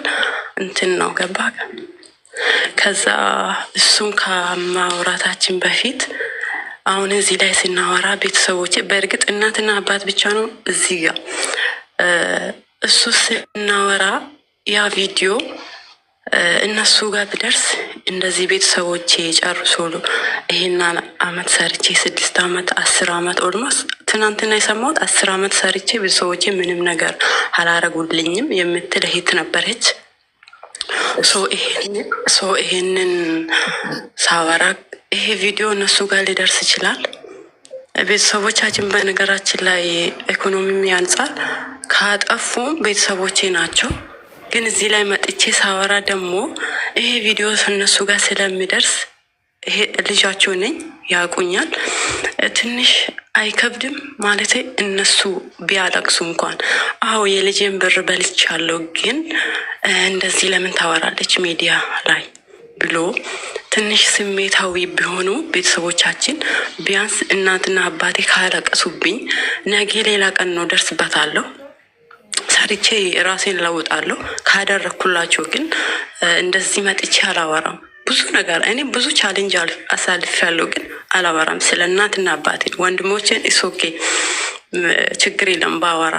እንትን ነው ገባ። ከዛ እሱን ከማውራታችን በፊት አሁን እዚህ ላይ ስናወራ ቤተሰቦቼ በእርግጥ እናትና አባት ብቻ ነው እዚህ ጋር እሱ ስናወራ ያ ቪዲዮ እነሱ ጋር ብደርስ እንደዚህ ቤተሰቦቼ ጨርሶ ይሄን አመት ሰርቼ 6 አመት 10 አመት ኦልሞስት ትናንትና የሰማሁት 10 አመት ሰርቼ ቤተሰቦቼ ምንም ነገር አላረጉልኝም የምትል እህት ነበረች። ይሄንን ሳወራ ይሄ ቪዲዮ እነሱ ጋር ሊደርስ ይችላል። ቤተሰቦቻችን በነገራችን ላይ ኢኮኖሚ አንጻር ካጠፉም ቤተሰቦቼ ናቸው። ግን እዚህ ላይ መጥቼ ሳወራ ደግሞ ይሄ ቪዲዮ እነሱ ጋር ስለሚደርስ ይሄ ልጃቸው ነኝ ያውቁኛል። ትንሽ አይከብድም ማለት እነሱ ቢያለቅሱ እንኳን አዎ የልጄን ብር በልቻለሁ፣ ግን እንደዚህ ለምን ታወራለች ሚዲያ ላይ ብሎ ትንሽ ስሜታዊ ቢሆኑ ቤተሰቦቻችን ቢያንስ እናትና አባቴ ካለቀሱብኝ ነገ ሌላ ቀን ነው ደርስበታለሁ፣ ሰርቼ ራሴን ለውጣለሁ። ካደረኩላቸው ግን እንደዚህ መጥቼ አላወራም። ብዙ ነገር እኔ ብዙ ቻሌንጅ አሳልፌያለሁ፣ ግን አላወራም ስለ እናትና አባቴ። ወንድሞችን ኢሶኬ ችግር የለም ባወራ፣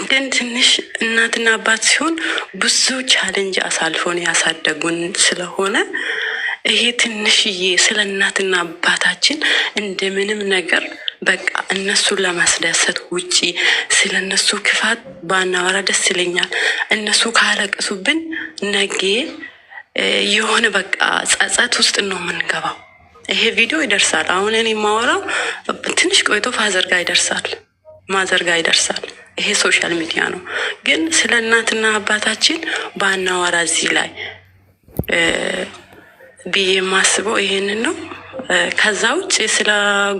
ግን ትንሽ እናትና አባት ሲሆን ብዙ ቻሌንጅ አሳልፎን ያሳደጉን ስለሆነ ይሄ ትንሽዬ ስለ እናትና አባታችን እንደምንም ነገር በቃ እነሱን ለማስደሰት ውጪ ስለ እነሱ ክፋት ባናወራ ደስ ይለኛል። እነሱ ካለቀሱብን ነገ የሆነ በቃ ጸጸት ውስጥ ነው የምንገባው። ይሄ ቪዲዮ ይደርሳል። አሁን እኔ የማወራው ትንሽ ቆይቶ ፋዘር ጋር ይደርሳል፣ ማዘር ጋር ይደርሳል። ይሄ ሶሻል ሚዲያ ነው። ግን ስለ እናትና አባታችን ባናወራ እዚህ ላይ ብዬ የማስበው ይሄንን ነው። ከዛ ውጭ ስለ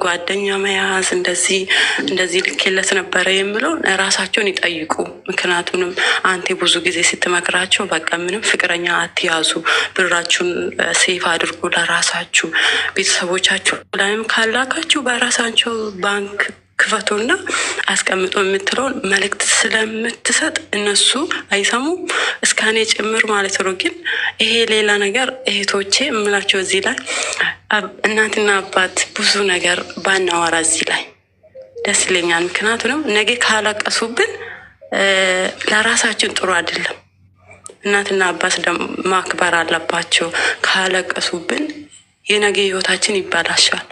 ጓደኛ መያዝ እንደዚህ ልኬለት ነበረ የምለው ራሳቸውን ይጠይቁ። ምክንያቱንም አንቴ ብዙ ጊዜ ስትመክራቸው በቃ ምንም ፍቅረኛ አትያዙ፣ ብራችሁን ሴፍ አድርጎ ለራሳችሁ፣ ቤተሰቦቻችሁ ላይም ካላካችሁ በራሳቸው ባንክ ክፈቱና አስቀምጦ የምትለውን መልእክት ስለምትሰጥ እነሱ አይሰሙም፣ እስካኔ ጭምር ማለት ነው። ግን ይሄ ሌላ ነገር እህቶቼ የምላቸው እዚህ ላይ እናትና አባት ብዙ ነገር ባናወራ እዚህ ላይ ደስ ይለኛል። ምክንያቱም ነገ ካለቀሱብን ለራሳችን ጥሩ አይደለም። እናትና አባት ደግሞ ማክበር አለባቸው። ካለቀሱብን የነገ ህይወታችን ይባላሻል።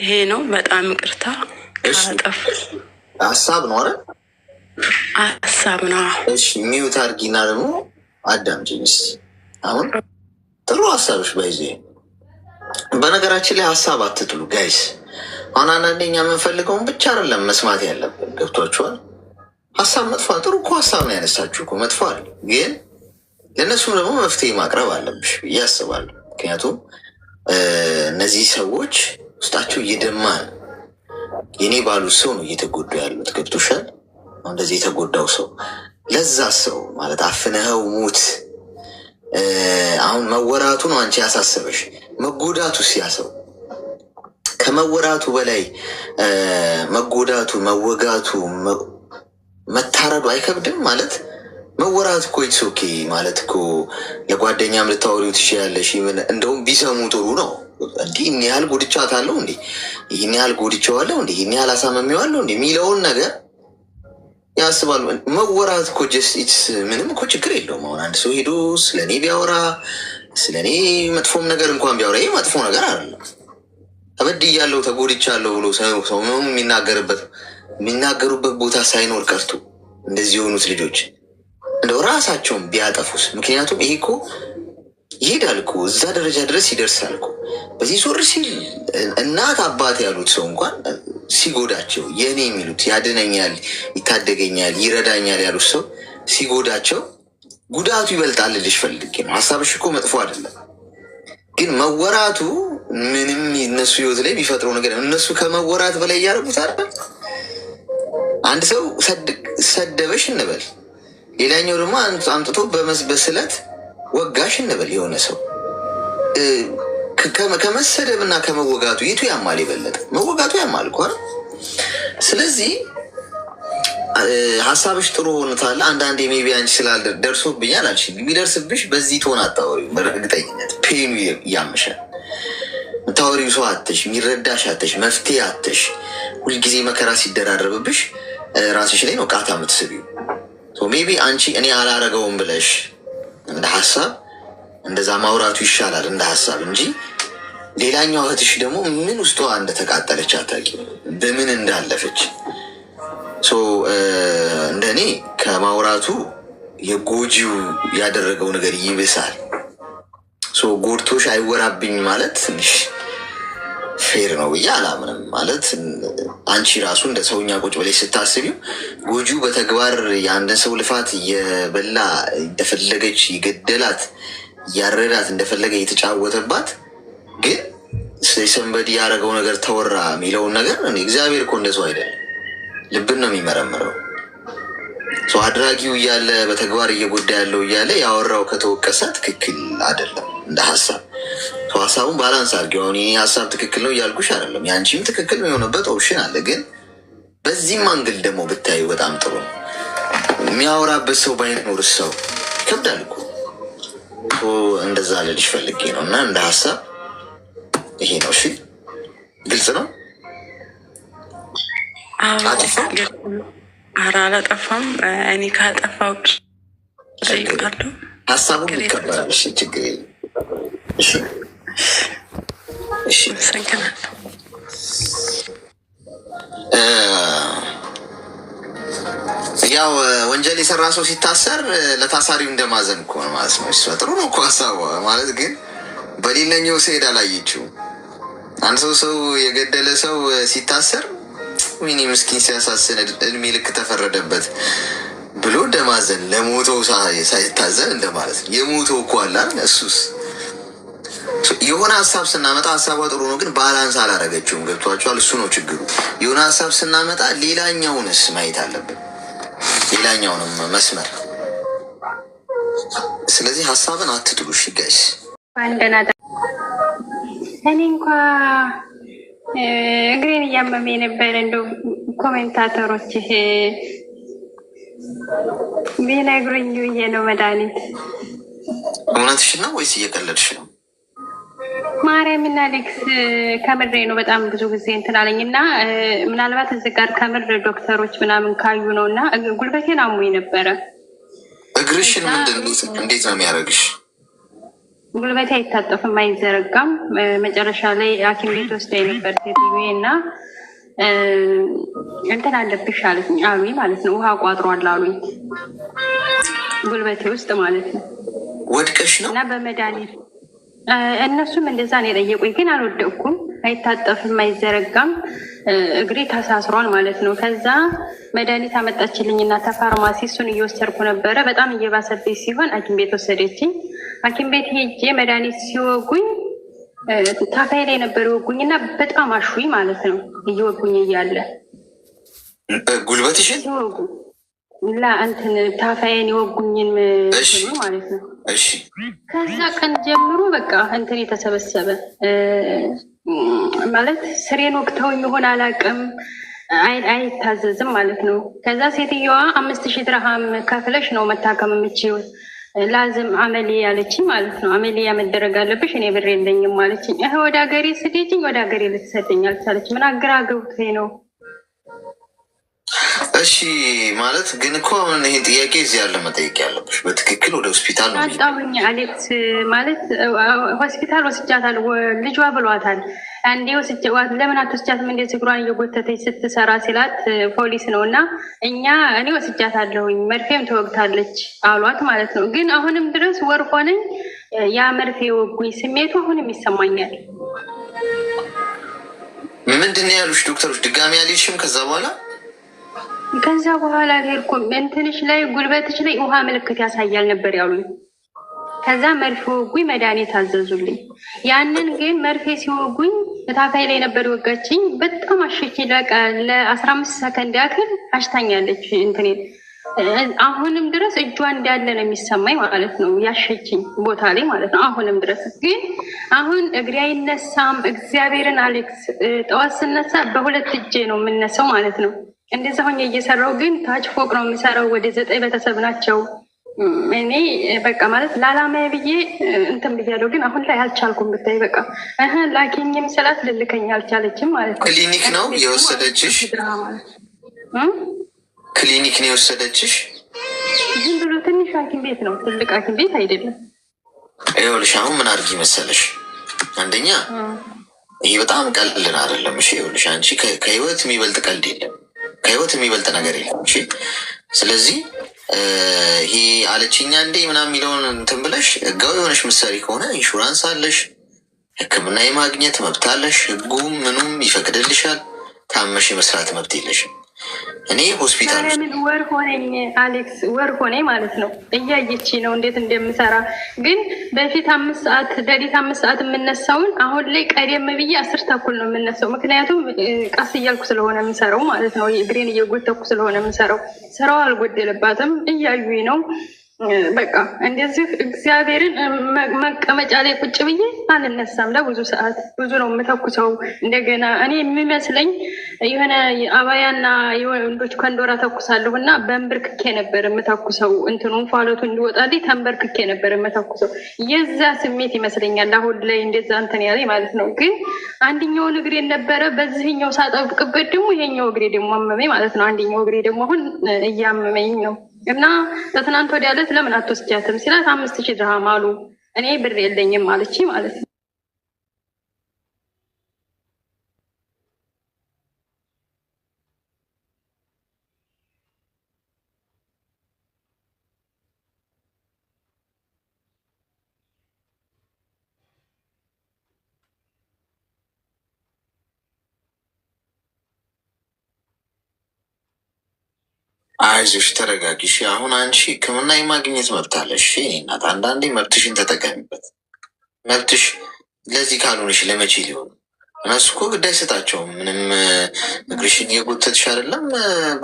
ይሄ ነው። በጣም ይቅርታ ሀሳብ ነው አይደል? ሀሳብ ነው። እሺ ሚዩት አድርጊና ደግሞ አዳምጪኝ እስኪ። አሁን ጥሩ ሀሳብሽ ባይዜ። በነገራችን ላይ ሀሳብ አትጥሉ ጋይስ። አሁን አንዳንደኛ የምንፈልገውን ብቻ አይደለም መስማት ያለብን። ገብቷችኋል? ሀሳብ መጥፎ ጥሩ እኮ ሀሳብ ነው ያነሳችሁ እኮ መጥፎ አለ፣ ግን ለእነሱም ደግሞ መፍትሄ ማቅረብ አለብሽ ብዬ አስባለሁ። ምክንያቱም እነዚህ ሰዎች ውስጣቸው እየደማ ነው። የኔ ባሉት ሰው ነው እየተጎዱ ያሉት። ገብቶሻል? እንደዚህ የተጎዳው ሰው ለዛ ሰው ማለት አፍነኸው ሙት። አሁን መወራቱ ነው አንቺ ያሳሰበሽ፣ መጎዳቱ ሲያሰው ከመወራቱ በላይ መጎዳቱ፣ መወጋቱ፣ መታረዱ አይከብድም ማለት መወራት እኮ ኢትስ ኦኬ ማለት እኮ ለጓደኛም ልታወሪው ትችያለሽ። እንደውም ቢሰሙ ጥሩ ነው። እንዲህ ይህን ያህል ጎድቻታለሁ እንዴ፣ ይህን ያህል ጎድቼዋለሁ እንዴ፣ ይህን ያህል አሳመሜዋለሁ እንዴ የሚለውን ነገር ያስባሉ። መወራት እኮ ጀስት ኢትስ ምንም እኮ ችግር የለውም። አሁን አንድ ሰው ሄዶ ስለ እኔ ቢያወራ ስለ እኔ መጥፎም ነገር እንኳን ቢያወራ ይህ መጥፎ ነገር አይደለም። ተበድያለሁ ተጎድቻለሁ ብሎ ሰው የሚናገሩበት ቦታ ሳይኖር ቀርቶ እንደዚህ የሆኑት ልጆች እንደው ራሳቸውን ቢያጠፉስ? ምክንያቱም ይሄ እኮ ይሄዳል እኮ እዛ ደረጃ ድረስ ይደርሳል እኮ። በዚህ ዞር ሲል እናት አባት ያሉት ሰው እንኳን ሲጎዳቸው የእኔ የሚሉት ያድነኛል፣ ይታደገኛል፣ ይረዳኛል ያሉት ሰው ሲጎዳቸው ጉዳቱ ይበልጣል ልልሽ ፈልጌ ነው። ሀሳብሽ እኮ መጥፎ አይደለም፣ ግን መወራቱ ምንም እነሱ ህይወት ላይ ቢፈጥረው ነገር እነሱ ከመወራት በላይ እያደረጉት አይደል? አንድ ሰው ሰደበሽ እንበል፣ ሌላኛው ደግሞ አምጥቶ በስለት ወጋሽ እንበል። የሆነ ሰው ከመሰደብ እና ከመወጋቱ የቱ ያማል? የበለጠ መወጋቱ ያማል እኮ። ስለዚህ ሀሳብሽ ጥሩ ሆኖታል። አንዳንዴ ሜቢ አንቺ ስላልደርሶብኛል አልሽ፣ ቢደርስብሽ በዚህ ትሆን አታወሪው። በእርግጠኝነት ፔኑ ያምሻል። ምታወሪው ሰው አተሽ፣ የሚረዳሽ አተሽ፣ መፍትሄ አተሽ፣ ሁልጊዜ መከራ ሲደራረብብሽ ራስሽ ላይ ነው ቃታ የምትስቢው። ሜቢ አንቺ እኔ አላረገውም ብለሽ እንደ ሀሳብ እንደዛ ማውራቱ ይሻላል እንደ ሀሳብ እንጂ ሌላኛው እህትሽ ደግሞ ምን ውስጧ እንደተቃጠለች አታውቂም፣ በምን እንዳለፈች። እንደ እኔ ከማውራቱ የጎጂው ያደረገው ነገር ይብሳል። ጎድቶሽ አይወራብኝ ማለት ትንሽ ፌር ነው ብዬ አላምንም። ማለት አንቺ ራሱ እንደ ሰውኛ ቁጭ ብለሽ ስታስቢው ጎጂው በተግባር የአንድን ሰው ልፋት እየበላ እንደፈለገች የገደላት እያረዳት እንደፈለገ የተጫወተባት፣ ግን ሰንበዲ ያደረገው ነገር ተወራ የሚለውን ነገር እግዚአብሔር እኮ እንደ ሰው አይደለም፣ ልብን ነው የሚመረምረው። አድራጊው እያለ በተግባር እየጎዳ ያለው እያለ ያወራው ከተወቀሰ ትክክል አይደለም እንደ ሀሳብ። ሀሳቡን ባላንስ አድርጊው። አሁን ይህ ሀሳብ ትክክል ነው እያልኩሽ አይደለም፣ የአንቺም ትክክል የሆነበት ኦፕሽን አለ። ግን በዚህም አንግል ደግሞ ብታዩ በጣም ጥሩ ነው። የሚያወራበት ሰው ባይኖርስ ሰው ይከብዳል እኮ። እንደዛ ልልሽ ፈልጌ ነው። እና እንደ ሀሳብ ይሄ ነው። እሺ፣ ግልጽ ነው። ኧረ አላጠፋም። እኔ ካጠፋው ጠይቃለሁ። ሀሳቡን ይከበራል። እሺ፣ ችግር የለም። እሺ፣ እሺ፣ ያው ወንጀል የሰራ ሰው ሲታሰር ለታሳሪው እንደማዘን እኮ ነው ማለት ነው። እሷ ጥሩ ነው እኮ ሀሳቧ ማለት፣ ግን በሌለኛው ስሄድ አላየችው። አንድ ሰው የገደለ ሰው ሲታሰር ወይኔ ምስኪን ሲያሳስን እድሜ ልክ ተፈረደበት ብሎ እንደማዘን፣ ለሞተው ሳይታዘን እንደማለት ነው። የሞተው እኮ አለ እሱስ የሆነ ሀሳብ ስናመጣ ሀሳቧ ጥሩ ነው፣ ግን ባላንስ አላረገችውም። ገብቷቸዋል? እሱ ነው ችግሩ። የሆነ ሀሳብ ስናመጣ ሌላኛውንስ ማየት አለብን፣ ሌላኛውንም መስመር። ስለዚህ ሀሳብን አትጥሉ። እሺ ጋይስ፣ እኔ እንኳ እግሬን እያመመ የነበረ እንደው ኮሜንታተሮች ቢነግሩኝ ብዬ ነው መድኃኒት። እውነትሽ ነው ወይስ እየቀለድሽ ነው? ማርያምና ሌክስ ከምሬ ነው። በጣም ብዙ ጊዜ እንትን አለኝ እና ምናልባት እዚህ ጋር ከምር ዶክተሮች ምናምን ካዩ ነው እና ጉልበቴን አሞኝ ነበረ። እግርሽን እንዴት ነው የሚያደርግሽ? ጉልበቴ አይታጠፍም፣ አይዘረጋም። መጨረሻ ላይ ሐኪም ቤት ወስዳ የነበር ሴትዮ እና እንትን አለብሽ አሉኝ ማለት ነው። ውሃ ቋጥሯል አሉኝ ጉልበቴ ውስጥ ማለት ነው። ወድቀሽ ነው? እና በመድኃኒት እነሱም እንደዛ ነው የጠየቁኝ፣ ግን አልወደቅኩም። አይታጠፍም፣ አይዘረጋም፣ እግሬ ተሳስሯል ማለት ነው። ከዛ መድኃኒት አመጣችልኝ እና ተፋርማሲ እሱን እየወሰድኩ ነበረ። በጣም እየባሰብኝ ሲሆን ሐኪም ቤት ወሰደችኝ። ሐኪም ቤት ሄጄ መድኃኒት ሲወጉኝ ታፋዬ ላይ ነበር የወጉኝ እና በጣም አሹኝ ማለት ነው። እየወጉኝ እያለ ጉልበትሽን ሲወጉ እንትን ታፋዬን የወጉኝን ማለት ነው። ከዛ ቀን ጀምሮ በቃ እንትን የተሰበሰበ ማለት ስሬን ወቅተው ይሆን አላውቅም። አይታዘዝም ማለት ነው። ከዛ ሴትየዋ 5000 ድርሃም ከፍለሽ ነው መታከም የምችይው ላዝም አመሌ ያለችኝ ማለት ነው። አመሌያ መደረግ አለብሽ፣ እኔ ብር የለኝም ማለችኝ። ይሄ ወደ ሀገሬ ስደጅኝ ወደ ሀገሬ ልትሰደኝ አልቻለች። ምን አግራ ገብቶኝ ነው። እሺ ማለት ግን እኮ አሁን ይህን ጥያቄ እዚህ ያለ መጠየቅ ያለብሽ በትክክል ወደ ሆስፒታል ነው አጣሁኝ። አሌክስ ማለት ሆስፒታል ወስጃታል፣ ልጇ ብሏታል። አንዴ ወስጃት ለምን አትወስጃትም እንደዚህ እግሯን እየጎተተች ስትሰራ ሲላት ፖሊስ ነው እና እኔ ወስጃታለሁኝ መርፌም ተወግታለች አሏት ማለት ነው። ግን አሁንም ድረስ ወር ሆነኝ ያ መርፌ ወጉኝ ስሜቱ አሁንም ይሰማኛል። ምንድን ነው ያሉሽ ዶክተሮች? ድጋሚ አልሄድሽም ከዛ በኋላ አልሄድኩም። እንትንሽ ላይ ጉልበትሽ ላይ ውሃ ምልክት ያሳያል ነበር ያሉኝ። ከዛ መርፌ ወጉኝ፣ መድኃኒት አዘዙልኝ። ያንን ግን መርፌ ሲወጉኝ እታፋይ ላይ ነበር ወጋችኝ። በጣም አሸች ለ15 ሰከንድ ያክል አሽታኛለች። እንትኔ አሁንም ድረስ እጇ እንዳለ ነው የሚሰማኝ ማለት ነው፣ ያሸችኝ ቦታ ላይ ማለት ነው። አሁንም ድረስ ግን አሁን እግሬ አይነሳም። እግዚአብሔርን አሌክስ ጠዋት ስነሳ በሁለት እጄ ነው የምነሳው ማለት ነው። እንደዛ ሆኜ እየሰራው ግን ታች ፎቅ ነው የምሰራው። ወደ 9 ቤተሰብ ናቸው። እኔ በቃ ማለት ለዓላማ ብዬ እንትን ብያለሁ፣ ግን አሁን ላይ አልቻልኩም። ብታይ በቃ ላኪኝም ስላት ልልከኝ አልቻለችም ማለት ነው። ክሊኒክ ነው የወሰደችሽ? ክሊኒክ ነው የወሰደችሽ? ዝም ብሎ ትንሽ ሐኪም ቤት ነው፣ ትልቅ ሐኪም ቤት አይደለም። ይኸውልሽ አሁን ምን አድርጊ መሰለሽ፣ አንደኛ ይሄ በጣም ቀልልን አይደለም። እሺ ይኸውልሽ አንቺ ከህይወት የሚበልጥ ቀልድ የለም፣ ከህይወት የሚበልጥ ነገር የለም። እሺ ስለዚህ ይሄ አለችኛ እንዴ ምናምን የሚለውን እንትን ብለሽ ህጋዊ የሆነሽ ምሳሌ ከሆነ ኢንሹራንስ አለሽ፣ ሕክምና የማግኘት መብት አለሽ፣ ህጉም ምኑም ይፈቅድልሻል። ታመሽ የመስራት መብት የለሽም። እኔ ሆስፒታል ወር ሆነኝ አሌክስ፣ ወር ሆኔ ማለት ነው። እያየች ነው እንዴት እንደምሰራ። ግን በፊት 5 ሰዓት ሌሊት 5 ሰዓት የምነሳውን አሁን ላይ ቀደም ብዬ 10 ተኩል ነው የምነሳው። ምክንያቱም ቀስ እያልኩ ስለሆነ የምሰራው ማለት ነው። እግሬን እየጎተኩ ስለሆነ የምሰራው። ስራው አልጎደለባትም፣ እያዩኝ ነው። በቃ እንደዚህ እግዚአብሔርን መቀመጫ ላይ ቁጭ ብዬ አልነሳም። ለብዙ ሰዓት ብዙ ነው የምተኩሰው። እንደገና እኔ የሚመስለኝ የሆነ አባያና የወንዶች ከንዶራ ተኩሳለሁ እና በንብርክኬ ነበር የምተኩሰው። እንትኑ እንፋሎቱ እንዲወጣልኝ ተንበርክኬ ነበር የምተኩሰው። የዛ ስሜት ይመስለኛል አሁን ላይ እንደዛ እንትን ያለኝ ማለት ነው። ግን አንደኛውን እግሬን ነበረ በዚህኛው ሳጠብቅበት ደግሞ ይሄኛው እግሬ ደግሞ አመመኝ ማለት ነው። አንደኛው እግሬ ደግሞ አሁን እያመመኝ ነው። እና ከትናንት ወዲያ ዕለት ለምን አትወስጃትም ሲላት 5000 ድርሃም አሉ። እኔ ብር የለኝም አለች ማለት ነው። አይዞሽ ተረጋጊ። እሺ አሁን አንቺ ሕክምና የማግኘት መብት አለሽ። እሺ እናት አንዳንዴ መብትሽን ተጠቀሚበት። መብትሽ ለዚህ ካልሆነሽ ለመቼ ሊሆኑ? እነሱ እኮ ግድ አይሰጣቸውም። ምንም እግርሽን እየጎተትሽ አይደለም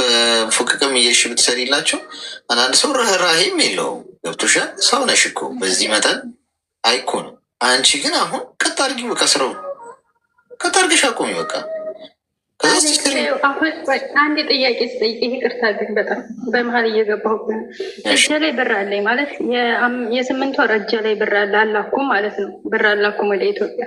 በፉቅቅም እየሽ ብትሰሪላቸው አንዳንድ ሰው ርህራሄም የለውም። ገብቶሻል? ሰው ነሽ እኮ በዚህ መጠን አይኮንም። አንቺ ግን አሁን ቀጥ አድርጊ፣ በቃ ስራው ቀጥ አድርገሽ አቆሚ በቃ። አንድ ጥያቄ ስጠይቅ፣ ይቅርታ ግን በጣም በመሀል እየገባሁብን። እጄ ላይ ብር አለኝ ማለት የ8 ወር እጄ ላይ ብር አለ አላኩም ማለት ነው። ብር አላኩም ወደ ኢትዮጵያ።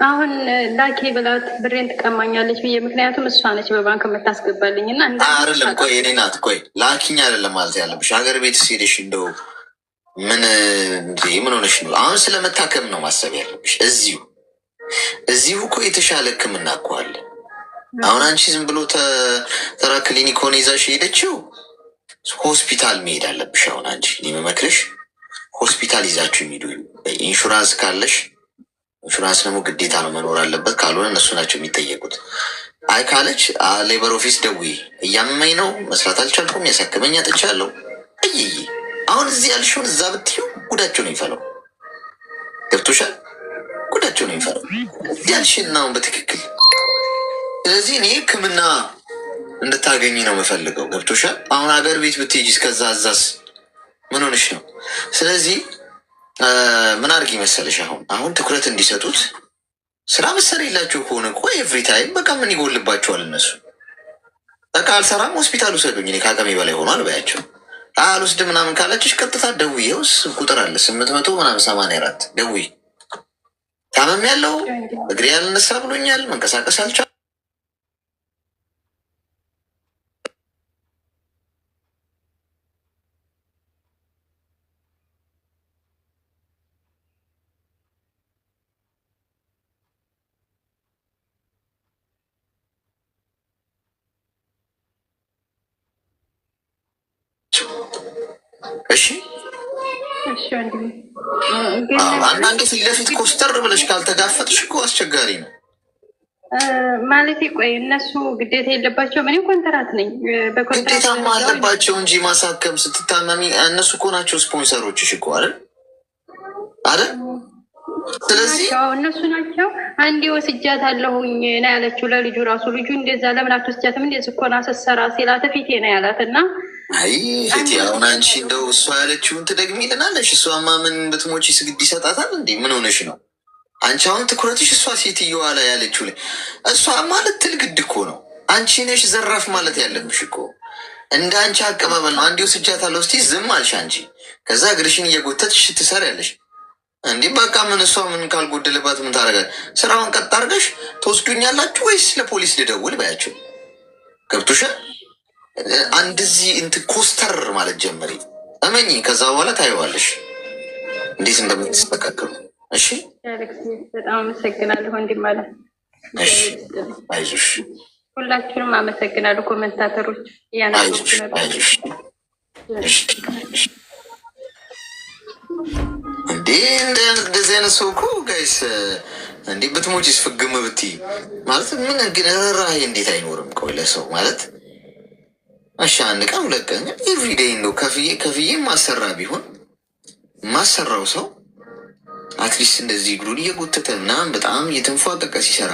አሁን ላኪ ብላት ብሬን ትቀማኛለች ብዬ፣ ምክንያቱም እሷ ነች በባንክ የምታስገባልኝ እና አይደለም። ቆይ እኔ ናት ቆይ ላኪኝ አይደለም ማለት ያለብሽ። ሀገር ቤት ሄደሽ እንደው ምን ሆነሽ ነው? አሁን ስለመታከም ነው ማሰብ ያለብሽ። እዚሁ እኮ የተሻለ ሕክምና እኮ አለ። አሁን አንቺ ዝም ብሎ ተራ ክሊኒክ ሆነ ይዛሽ ሄደችው ሆስፒታል መሄድ አለብሽ። አሁን አንቺ የምመክርሽ ሆስፒታል ይዛችሁ የሚሄዱ ኢንሹራንስ ካለሽ፣ ኢንሹራንስ ደግሞ ግዴታ ነው መኖር አለበት። ካልሆነ እነሱ ናቸው የሚጠየቁት። አይ ካለች ሌበር ኦፊስ ደውዪ፣ እያመመኝ ነው መስራት አልቻልኩም፣ ያሳክመኝ አጥቻለሁ። አሁን እዚህ ያልሽውን እዛ ብትይው ጉዳቸው ነው ይፈለው። ገብቶሻል? ጉዳቸው ነው ይፈለው ያልሽን አሁን በትክክል። ስለዚህ እኔ ሕክምና እንድታገኝ ነው የምፈልገው። ገብቶሻል? አሁን ሀገር ቤት ብትሄጂ እስከዛ እዛስ ምን ሆነሽ ነው? ስለዚህ ምን አድርጊ መሰለሽ፣ አሁን ትኩረት እንዲሰጡት ስራ መሰር የላቸው ከሆነ እኮ ኤቭሪ ታይም በቃ ምን ይጎልባቸዋል እነሱ በቃ አልሰራም ሆስፒታል ውሰዱኝ እኔ ከአቅሜ በላይ ሆኗል በያቸው። አልወስድ ምናምን ካለችሽ ቀጥታ ደውዬው ቁጥር አለ 800 ምናምን 84 ደውይ ታመም ያለው እግሬ ያልነሳ ብሎኛል መንቀሳቀስ አልቻልኩም። እሺ አንዳንዴ ፊት ለፊት ኮስተር ብለሽ ካልተጋፈጥሽ እኮ አስቸጋሪ ነው ማለት። ቆይ እነሱ ግዴታ የለባቸው? እኔ ኮንትራት ነኝ። ግዴታማ አለባቸው እንጂ ማሳከም ስትታመሚ እነሱ እኮ ናቸው ስፖንሰሮችሽ እኮ አይደል አይደል? ስለዚህ እነሱ ናቸው። አንዴ ወስጃታለሁኝ ነው ያለችው ለልጁ ራሱ። ልጁ እንደዛ ለምን አትወስጃትም? እንደዚህ እኮ ነው አሰሰራ ሲላት ፊቴ ነው ያላት። እና አይ ፊቴ አሁን አንቺ እንደው እሷ ያለችውን ትደግሚልናለሽ? እሷማ ምን ብትሞቺ ስግድ ይሰጣታል እንዴ? ምን ሆነሽ ነው አንቺ? አሁን ትኩረትሽ እሷ ሴትዮዋ ላይ ያለችው ላይ እሷ ማለት ትል ግድ እኮ ነው። አንቺ ነሽ ዘራፍ ማለት ያለብሽ እኮ። እንደ አንቺ አቀባበል ነው። አንዴ ወስጃታለሁ እስቲ ዝም አልሽ አንቺ። ከዛ እግርሽን እየጎተትሽ ትሰሪያለሽ እንዲህ በቃ ምን እሷ ምን ካልጎደለባት ምን ታደርጋለች? ስራውን ቀጥ አድርገሽ ትወስዱኛላችሁ ወይስ ለፖሊስ ልደውል በያቸው። ገብቶሻል? አንድ እዚህ እንትን ኮስተር ማለት ጀመሪ እመኚ። ከዛ በኋላ ታየዋለሽ እንዴት እንደምትስተካከሉ። እሺ በጣም አመሰግናለሁ ወንድም አለ። አይዞሽ። ሁላችሁንም አመሰግናለሁ ኮመንታተሮች አይዞሽ። እንዴ እንደዚህ አይነት ሰው እኮ ጋይስ እንዴ ብትሞቺስ ፍግም ብትይ ማለት ምን ግን ራሄ እንዴት አይኖርም? ቆይ ለሰው ማለት እሺ አንድ ቀን ሁለት ቀን ኤቭሪዴይ ነው ከፍዬ ማሰራ ቢሆን ማሰራው ሰው አትሊስት እንደዚህ እግሩን እየጎተተ ምናምን በጣም እየተንፏቀቀ ሲሰራ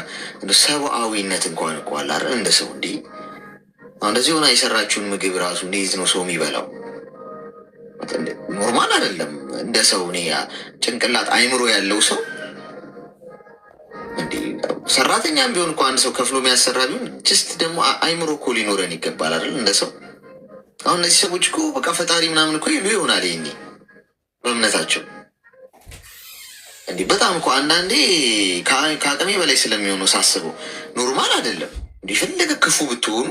ሰብአዊነት እንኳን እኮ አለ አይደል? እንደ ሰው እንዲህ አሁን እንደዚህ ሆና የሰራችውን ምግብ ራሱ እንዴት ነው ሰው የሚበላው? ኖርማል አይደለም። እንደ ሰው እኔ ጭንቅላት አይምሮ ያለው ሰው እንዲህ ሰራተኛም ቢሆን እኮ አንድ ሰው ከፍሎ የሚያሰራ ቢሆን ጅስት ደግሞ አይምሮ እኮ ሊኖረን ይገባል አይደል? እንደ ሰው አሁን እነዚህ ሰዎች እኮ በቃ ፈጣሪ ምናምን እኮ ይሉ ይሆናል ይሄኔ በእምነታቸው እንዲህ በጣም እኮ አንዳንዴ ከአቅሜ በላይ ስለሚሆነው ሳስበው ኖርማል አይደለም። እንዲህ ፈለገ ክፉ ብትሆኑ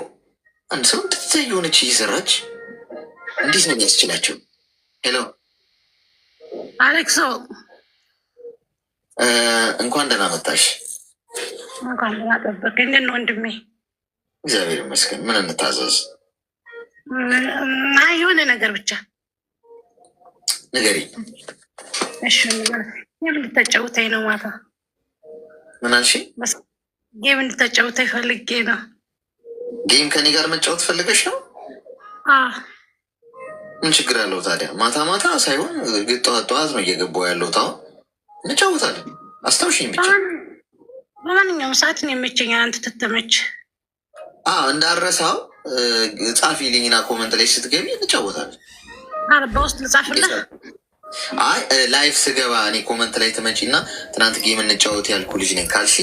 አንድ ሰው እንደዛ የሆነች እየሰራች እንዴት ነው የሚያስችላቸው? ሄሎ አሌክሶ እንኳን ደህና መጣሽ። እንኳን ደህና ጠበቅ። እንዴት ነው ወንድሜ? እግዚአብሔር ይመስገን። ምን እንታዘዝ? የሆነ ነገር ብቻ ንገሪ። እሺ ጌም እንድታጫውተኝ ነው ማታ። ምን አልሽ? ጌም እንድታጫውተኝ ፈልጌ ነው። ጌም ከኔ ጋር መጫወት ፈልገሽ ነው? ምን ችግር አለው ታዲያ? ማታ ማታ ሳይሆን ጠዋት ነው እየገባሁ ያለሁት። አሁን እንጫወታለን። አስታውሽኝ ብቻ። በማንኛውም ሰዓት ነው የሚመቸኝ። አንተ ትተመች እንዳረሳው ጻፊልኝና ኮመንት ላይ ስትገቢ እንጫወታለን። በውስጥ ልጻፍልህ? አይ ላይፍ ስገባ እኔ ኮመንት ላይ ትመጪና ትናንት ጌም እንጫወት ያልኩ ልጅ ነኝ ካልሽ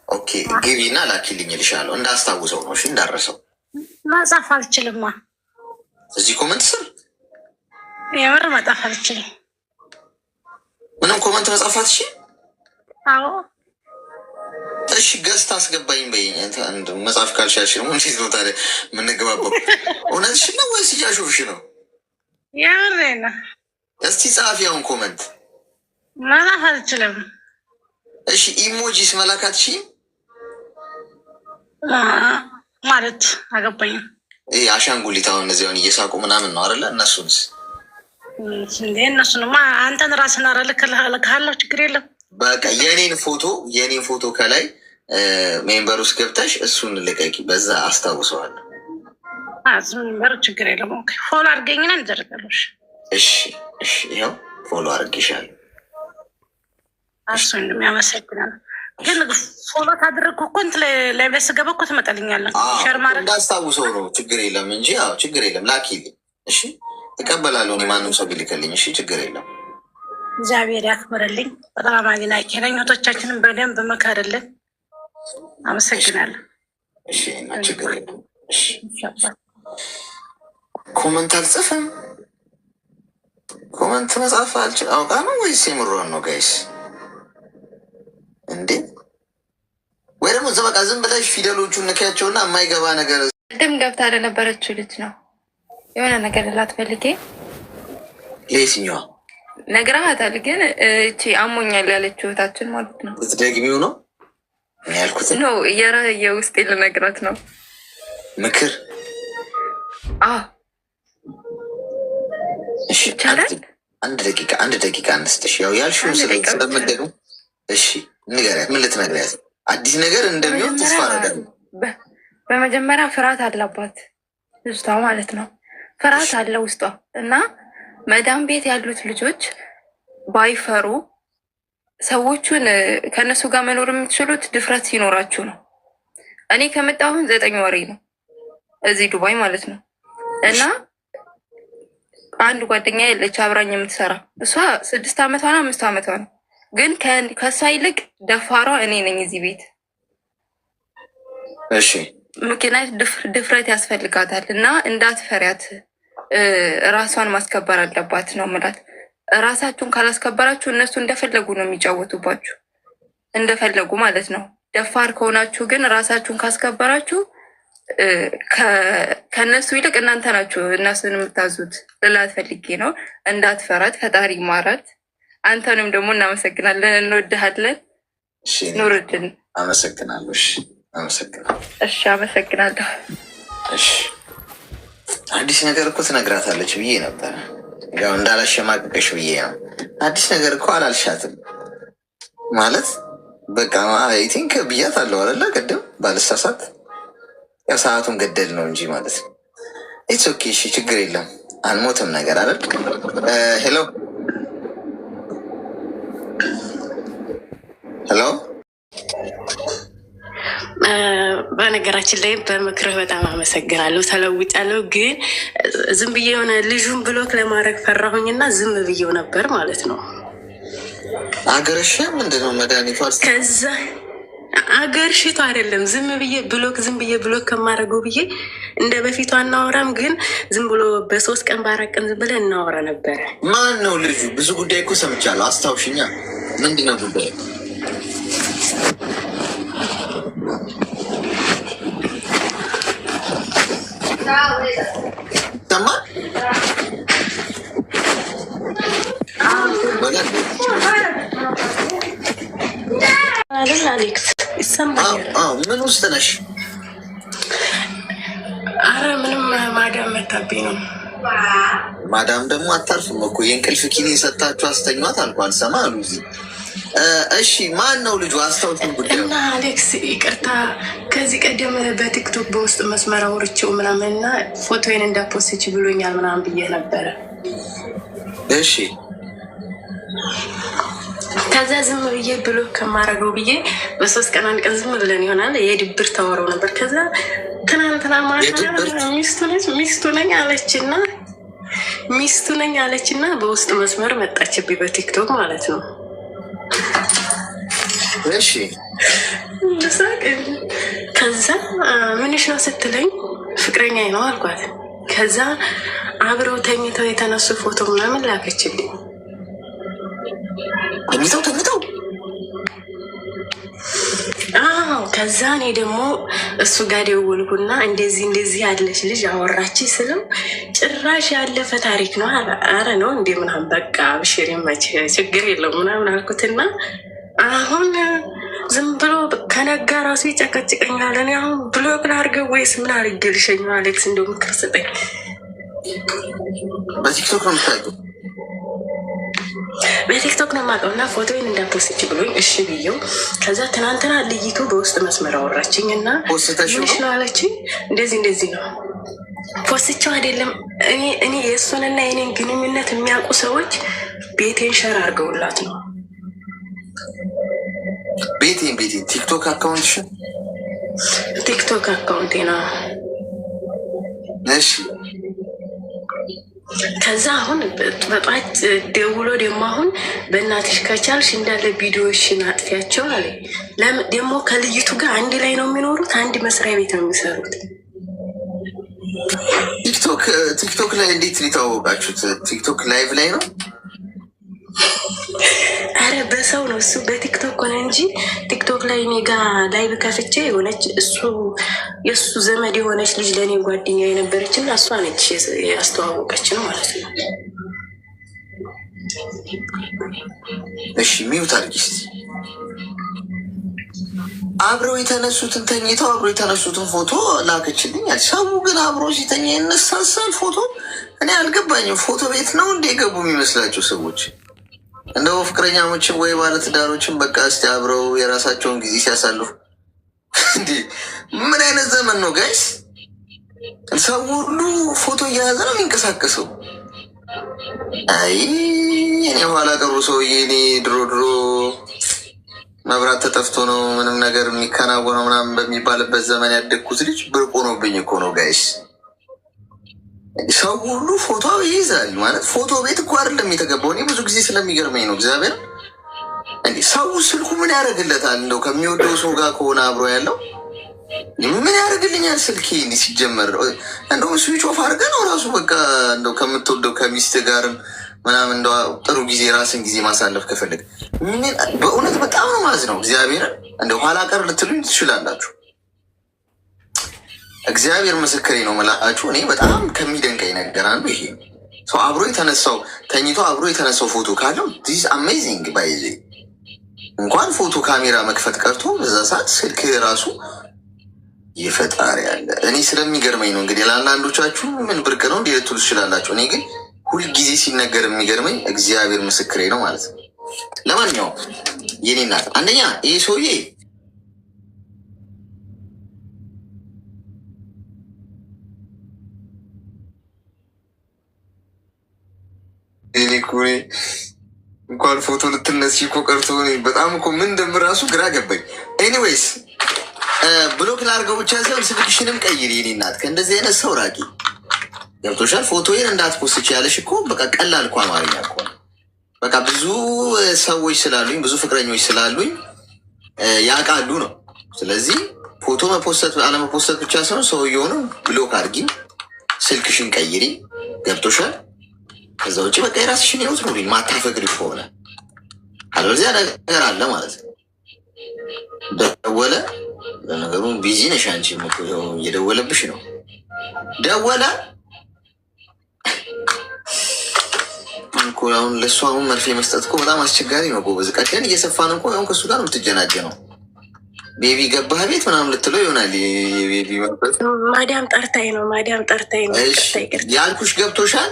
ኦኬ ግቢና ላኪልኝ እልሻለሁ። እንዳስታውሰው ነው። እሺ እንዳረሰው። መጻፍ አልችልማ እዚህ ኮመንት ስር የምር መጻፍ አልችልም። ምንም ኮመንት መጻፍ አትችይም? አዎ። እሺ ገዝታ አስገባኝ በይ። መጻፍ ካልሻልሽ ነው። እንዴት ነው ታዲያ የምንግባባው? እውነትሽን ነው ወይስ እያሾፍሽ ነው? የምሬ ነው። እስቲ ጻፊ አሁን ኮመንት። መጻፍ አልችልም። እሺ ኢሞጂስ መላክ አትችይም? ማለት አገባኝም። ይሄ አሻንጉሊት አሁን እነዚያውን እየሳቁ ምናምን ነው አይደለ? እነሱንስ እንዴ? እነሱንማ አንተን ራስን ልክሃለሁ፣ ችግር የለም። በቃ የኔን ፎቶ ከላይ ሜምበር ውስጥ ገብተሽ እሱን ልቀቂ። በዛ አስታውሰዋለሁ። ሜምበር ችግር የለም። ፎሎ አድርገኝና እንደረጋለሽ። እሺ ይኸው ፎሎ አድርጌሻለሁ። እሱ እንደሚያመሰግናል። ግን ፎሎ ታደረግኩ እኮ እንትን ላይ ቤት ስገባ እኮ ትመጣልኛለህ። ሸር ማድረግ እንዳስታውሰው ነው። ችግር የለም እንጂ ችግር የለም። ላኪልኝ። እሺ እቀበላለሁ። እኔ ማንም ሰው ቢልክልኝ እሺ፣ ችግር የለም። እግዚአብሔር ያክብርልኝ። በጣም አግናቂ ነኝ። እህቶቻችንን በደንብ መከርልን። አመሰግናለሁ። እሺ ችግር የለም። ኮመንት አልጽፍም። ኮመንት መጻፍ አውቃ ነው ወይስ የምሯን ነው ጋይስ? እንዴ ወይ ደግሞ በቃ ዝም ብለሽ ፊደሎቹን ንኪያቸውና የማይገባ ነገር ቅድም ገብታ ለነበረችው ልጅ ነው የሆነ ነገር ላትፈልጌ ለየትኛዋ ነግራታል። ግን እቺ አሞኛል ያለችው እህታችን ማለት ነው። ልትደግሚው ነው ያልኩት ነው የውስጤ ልነግራት ነው ምክር። አንድ ደቂቃ አንስተሽ ያው ያልሽውን ስለምትደግሙ እሺ ንገሪያት። ምን ልትነግሪያት? አዲስ ነገር እንደሚሆን ተስፋ አደርጋለሁ። በመጀመሪያ ፍርሃት አለባት ልጅቷ ማለት ነው። ፍርሃት አለ ውስጧ እና መዳም ቤት ያሉት ልጆች ባይፈሩ ሰዎቹን ከእነሱ ጋር መኖር የምትችሉት ድፍረት ሲኖራችሁ ነው። እኔ ከመጣሁን 9 ወሬ ነው እዚህ ዱባይ ማለት ነው። እና አንድ ጓደኛ ያለች አብራኝ የምትሰራ እሷ 6 ዓመቷ ነው 5 ዓመቷ ነው። ግን ከእሷ ይልቅ ደፋሯ እኔ ነኝ እዚህ ቤት። እሺ ምክንያት ድፍረት ያስፈልጋታል እና እንዳትፈሪያት ራሷን ማስከበር አለባት ነው ምላት። ራሳችሁን ካላስከበራችሁ እነሱ እንደፈለጉ ነው የሚጫወቱባችሁ፣ እንደፈለጉ ማለት ነው። ደፋር ከሆናችሁ ግን ራሳችሁን ካስከበራችሁ ከእነሱ ይልቅ እናንተ ናችሁ እነሱን የምታዙት ልላት ፈልጌ ነው። እንዳትፈራት፣ ፈጣሪ ማራት። አንተንም ደግሞ እናመሰግናለን፣ እንወድሃለን። ኑርድን። አመሰግናለሁ። እሺ አመሰግናለሁ። እሺ አዲስ ነገር እኮ ትነግራታለች ብዬ ነበረ፣ ያው እንዳላሸማቀቅሽ ብዬ ነው። አዲስ ነገር እኮ አላልሻትም ማለት በቃ አይ ቲንክ ብያት አለው አለ ቅድም ባልሳሳት። ያው ሰዓቱን ገደል ነው እንጂ ማለት ነው። ኢትስ ኦኬ። እሺ ችግር የለም አንሞትም ነገር አይደል? ሄሎ በነገራችን ላይ በምክርህ በጣም አመሰግናለሁ። ተለውጫለሁ። ግን ዝም ብዬ የሆነ ልጁን ብሎክ ለማድረግ ፈራሁኝና ዝም ብዬው ነበር ማለት ነው። አገርሽ ምንድነው መድኃኒቷ? ከዛ አገር ሽቶ አይደለም ዝም ብዬ ብሎክ ከማድረገው ብዬ እንደ በፊቱ አናወራም። ግን ዝም ብሎ በ3 ቀን በ4 ቀን ዝም ብለን እናወራ ነበረ። ማን ነው ልጁ? ብዙ ጉዳይ እኮ ሰምቻለሁ። አስታውሽኛ። ምንድነው ጉዳይ? ይሰማል? አሌክስ ይሰማል? ምን ውስጥ ነሽ? አረ ምንም ማዳም መታብኝ ነው። ማዳም ደግሞ አታርፍም እኮ። የእንቅልፍ ኪኒን ሰጣችሁ አስተኟት አልኳል። ሰማ አሉ እዚህ። እሺ ማን ነው ልጁ? አስታውሱን ጉዳዩ። እና አሌክስ ይቅርታ፣ ከዚህ ቀደም በቲክቶክ በውስጥ መስመር አውርቼው ምናምን እና ፎቶዬን እንዳፖስች ብሎኛል ምናምን ብዬ ነበረ። እሺ ከዛ ዝም ብዬ ብሎክ ከማረገው ብዬ በ3 ቀን 1 ቀን ዝም ብለን ይሆናል የድብር ታወረው ነበር። ከዛ ትናንትና ማታ ሚስቱ ነኝ አለችና በውስጥ መስመር መጣችብኝ በቲክቶክ ማለት ነው። እሺ ከዛ ምንሽ ነው ስትለኝ ፍቅረኛ ነው አልኳት። ከዛ አብረው ተኝተው የተነሱ ፎቶ ምናምን ላከችልኝ። ተኝተው ከዛ እኔ ደግሞ እሱ ጋር ደወልኩና እንደዚህ ያለች ልጅ አወራች ስለው ጭራሽ ያለፈ ታሪክ ነው። አረ ነው እንዴ ምናምን በቃ ብሽር መች ችግር የለው ምናምን አልኩትና አሁን ዝም ብሎ ከነጋ ራሱ ይጨቀጭቀኛል። እኔ አሁን ብሎክ ላድርገው ወይስ ምን አድርጌ ልሸኘው? አሌክስ እንደው ምክር ስጠኝ። በቲክቶክ ነው የምታውቂው? በቲክቶክ ነው የማውቀው እና ፎቶዬን እንዳፖስች ብሎኝ እሺ ብዬው። ከዛ ትናንትና ልይቱ በውስጥ መስመር አወራችኝ እና ምንሽ ነው አለችኝ። እንደዚህ ነው ፖስቸው አይደለም እኔ የእሱንና የኔን ግንኙነት የሚያውቁ ሰዎች ቤቴን ሸር አድርገውላት ነው። ቤቴን ቲክቶክ አካውንትሽን? ቲክቶክ አካውንቴ ነው። እሺ ከዛ አሁን በጧት ደውሎ ደግሞ አሁን በእናትሽ ከቻልሽ እንዳለ ቪዲዮዎችን አጥፊያቸው አለ። ደግሞ ከልይቱ ጋር አንድ ላይ ነው የሚኖሩት፣ አንድ መስሪያ ቤት ነው የሚሰሩት። ቲክቶክ ላይ እንዴት ሊተዋወቃችሁት? ቲክቶክ ላይቭ ላይ ነው? አረ በሰው ነው እሱ በቲክቶክ ሆነ እንጂ ቲክቶክ ላይ እኔ ጋ ላይቭ ከፍቼ የሆነች የእሱ ዘመድ የሆነች ልጅ ለእኔ ጓደኛ የነበረች እና እሷ ነች ያስተዋወቀችን ማለት ነው። እሺ ሚዩት አድርጊ እስኪ። አብረው የተነሱትን ተኝተው አብረው የተነሱትን ፎቶ ላከችልኝ። ሰው ግን አብሮ ሲተኛ ይነሳሳል ፎቶ። እኔ አልገባኝም። ፎቶ ቤት ነው እንደ የገቡ የሚመስላቸው ሰዎች እንደው ፍቅረኛሞችን ወይ ባለትዳሮችን በቃ እስቲ አብረው የራሳቸውን ጊዜ ሲያሳልፉ እንዲህ ምን አይነት ዘመን ነው ጋይስ? ሰው ሁሉ ፎቶ እየያዘ ነው የሚንቀሳቀሰው። አይ እኔ ኋላ ቀሩ ሰውዬ። እኔ ድሮ መብራት ተጠፍቶ ነው ምንም ነገር የሚከናወነው ምናምን በሚባልበት ዘመን ያደግኩት ልጅ ብርቅ ሆኖብኝ እኮ ነው ጋይስ። ሰው ሁሉ ፎቶ ይይዛል ማለት ፎቶ ቤት እኮ አይደለም የተገባው። እኔ ብዙ ጊዜ ስለሚገርመኝ ነው እግዚአብሔር። እንዲ ሰው ስልኩ ምን ያደርግለታል? እንደው ከሚወደው ሰው ጋር ከሆነ አብሮ ያለው ምን ያደርግልኛል ስልኬ? እንዲ ሲጀመር እንደውም ስዊች ኦፍ አድርገህ ነው ራሱ በቃ እንደው ከምትወደው ከሚስት ጋርም ምናምን እንደ ጥሩ ጊዜ ራስን ጊዜ ማሳለፍ ከፈለግ በእውነት በጣም ነው ማዝነው እግዚአብሔርን። እንደ ኋላ ቀር ልትሉኝ ትችላላችሁ። እግዚአብሔር ምስክሬ ነው መላችሁ። እኔ በጣም ከሚደንቀኝ ነገር አንዱ ይሄ ሰው አብሮ የተነሳው ተኝቶ አብሮ የተነሳው ፎቶ ካለው ዲስ አሜዚንግ ባይዜ እንኳን ፎቶ ካሜራ መክፈት ቀርቶ በዛ ሰዓት ስልክ ራሱ ይፈጣሪ ያለ። እኔ ስለሚገርመኝ ነው እንግዲህ ለአንዳንዶቻችሁ ምን ብርቅ ነው እንዲ ልትሉ ትችላላችሁ። እኔ ግን ሁልጊዜ ሲነገር የሚገርመኝ እግዚአብሔር ምስክሬ ነው ማለት ነው። ለማንኛውም የኔ እናት አንደኛ ይህ ሰውዬ እንኳን ፎቶ ልትነሲ እኮ ቀርቶ በጣም እኮ ምን እንደምራሱ ግራ ገባኝ። ኤኒዌይስ ብሎክ ላድርገው ብቻ ሳይሆን ስልክሽንም ቀይሪ የኔ እናት። ከእንደዚህ አይነት ሰው ራቂ። ገብቶሻል? ፎቶዬን እንዳትፖስች ያለሽ እኮ በቃ ቀላል እኮ አማርኛ እኮ በቃ ብዙ ሰዎች ስላሉኝ ብዙ ፍቅረኞች ስላሉኝ ያውቃሉ ነው። ስለዚህ ፎቶ መፖሰት አለመፖሰት ብቻ ሳይሆን ሰውየሆኑ ብሎክ አድርጊ፣ ስልክሽን ቀይሪ። ገብቶሻል? ከዛ ውጭ በቃ የራስሽን ህይወት ኑሪ። ማታፈቅሪ ከሆነ አለበለዚያ ነገር አለ ማለት ነው። ደወለ፣ ለነገሩ ቢዚ ነሽ አንቺ፣ እየደወለብሽ ነው። ደወለ እኮ አሁን ለእሱ አሁን መርፌ መስጠት እኮ በጣም አስቸጋሪ ነው ጎበዝ። ቀደን እየሰፋን እኮ አሁን ከእሱ ጋር የምትጀናጀ ነው። ቤቢ ገባህ ቤት ምናምን ልትለው ይሆናል። ቤቢ ማዲያም ጠርታኝ ነው ያልኩሽ። ገብቶሻል?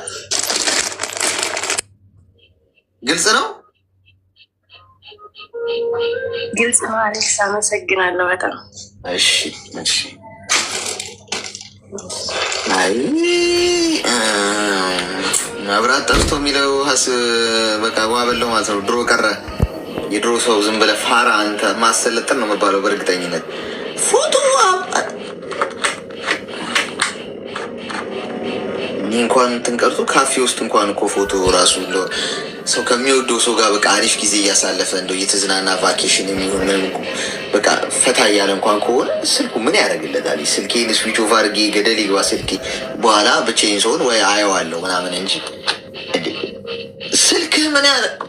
ግልጽ ነው። ግልጽ ነው። አሌክስ አመሰግናለሁ በጣም እሺ። አይ መብራት ጠፍቶ የሚለው በቃ ዋበለው ማለት ነው። ድሮ ቀረ። የድሮ ሰው ዝም ብለህ ፋራ አንተ ማሰለጥን ነው የሚባለው። በእርግጠኝነት ፎቶ እንኳን እንትን ቀርቶ ካፌ ውስጥ እንኳን እኮ ፎቶ ራሱ ሰው ከሚወደው ሰው ጋር በቃ አሪፍ ጊዜ እያሳለፈ እንደው እየተዝናና ቫኬሽን የሚሆን ምንም በቃ ፈታ እያለ እንኳን ከሆነ ስልኩ ምን ያደርግለታል? ስልኬን ስዊች ኦፍ አድርጌ ገደል ይግባ ስልኬ በኋላ ብቻዬን ሰውን ወይ አየዋለሁ ምናምን እንጂ ስልክህ ምን ያደርግ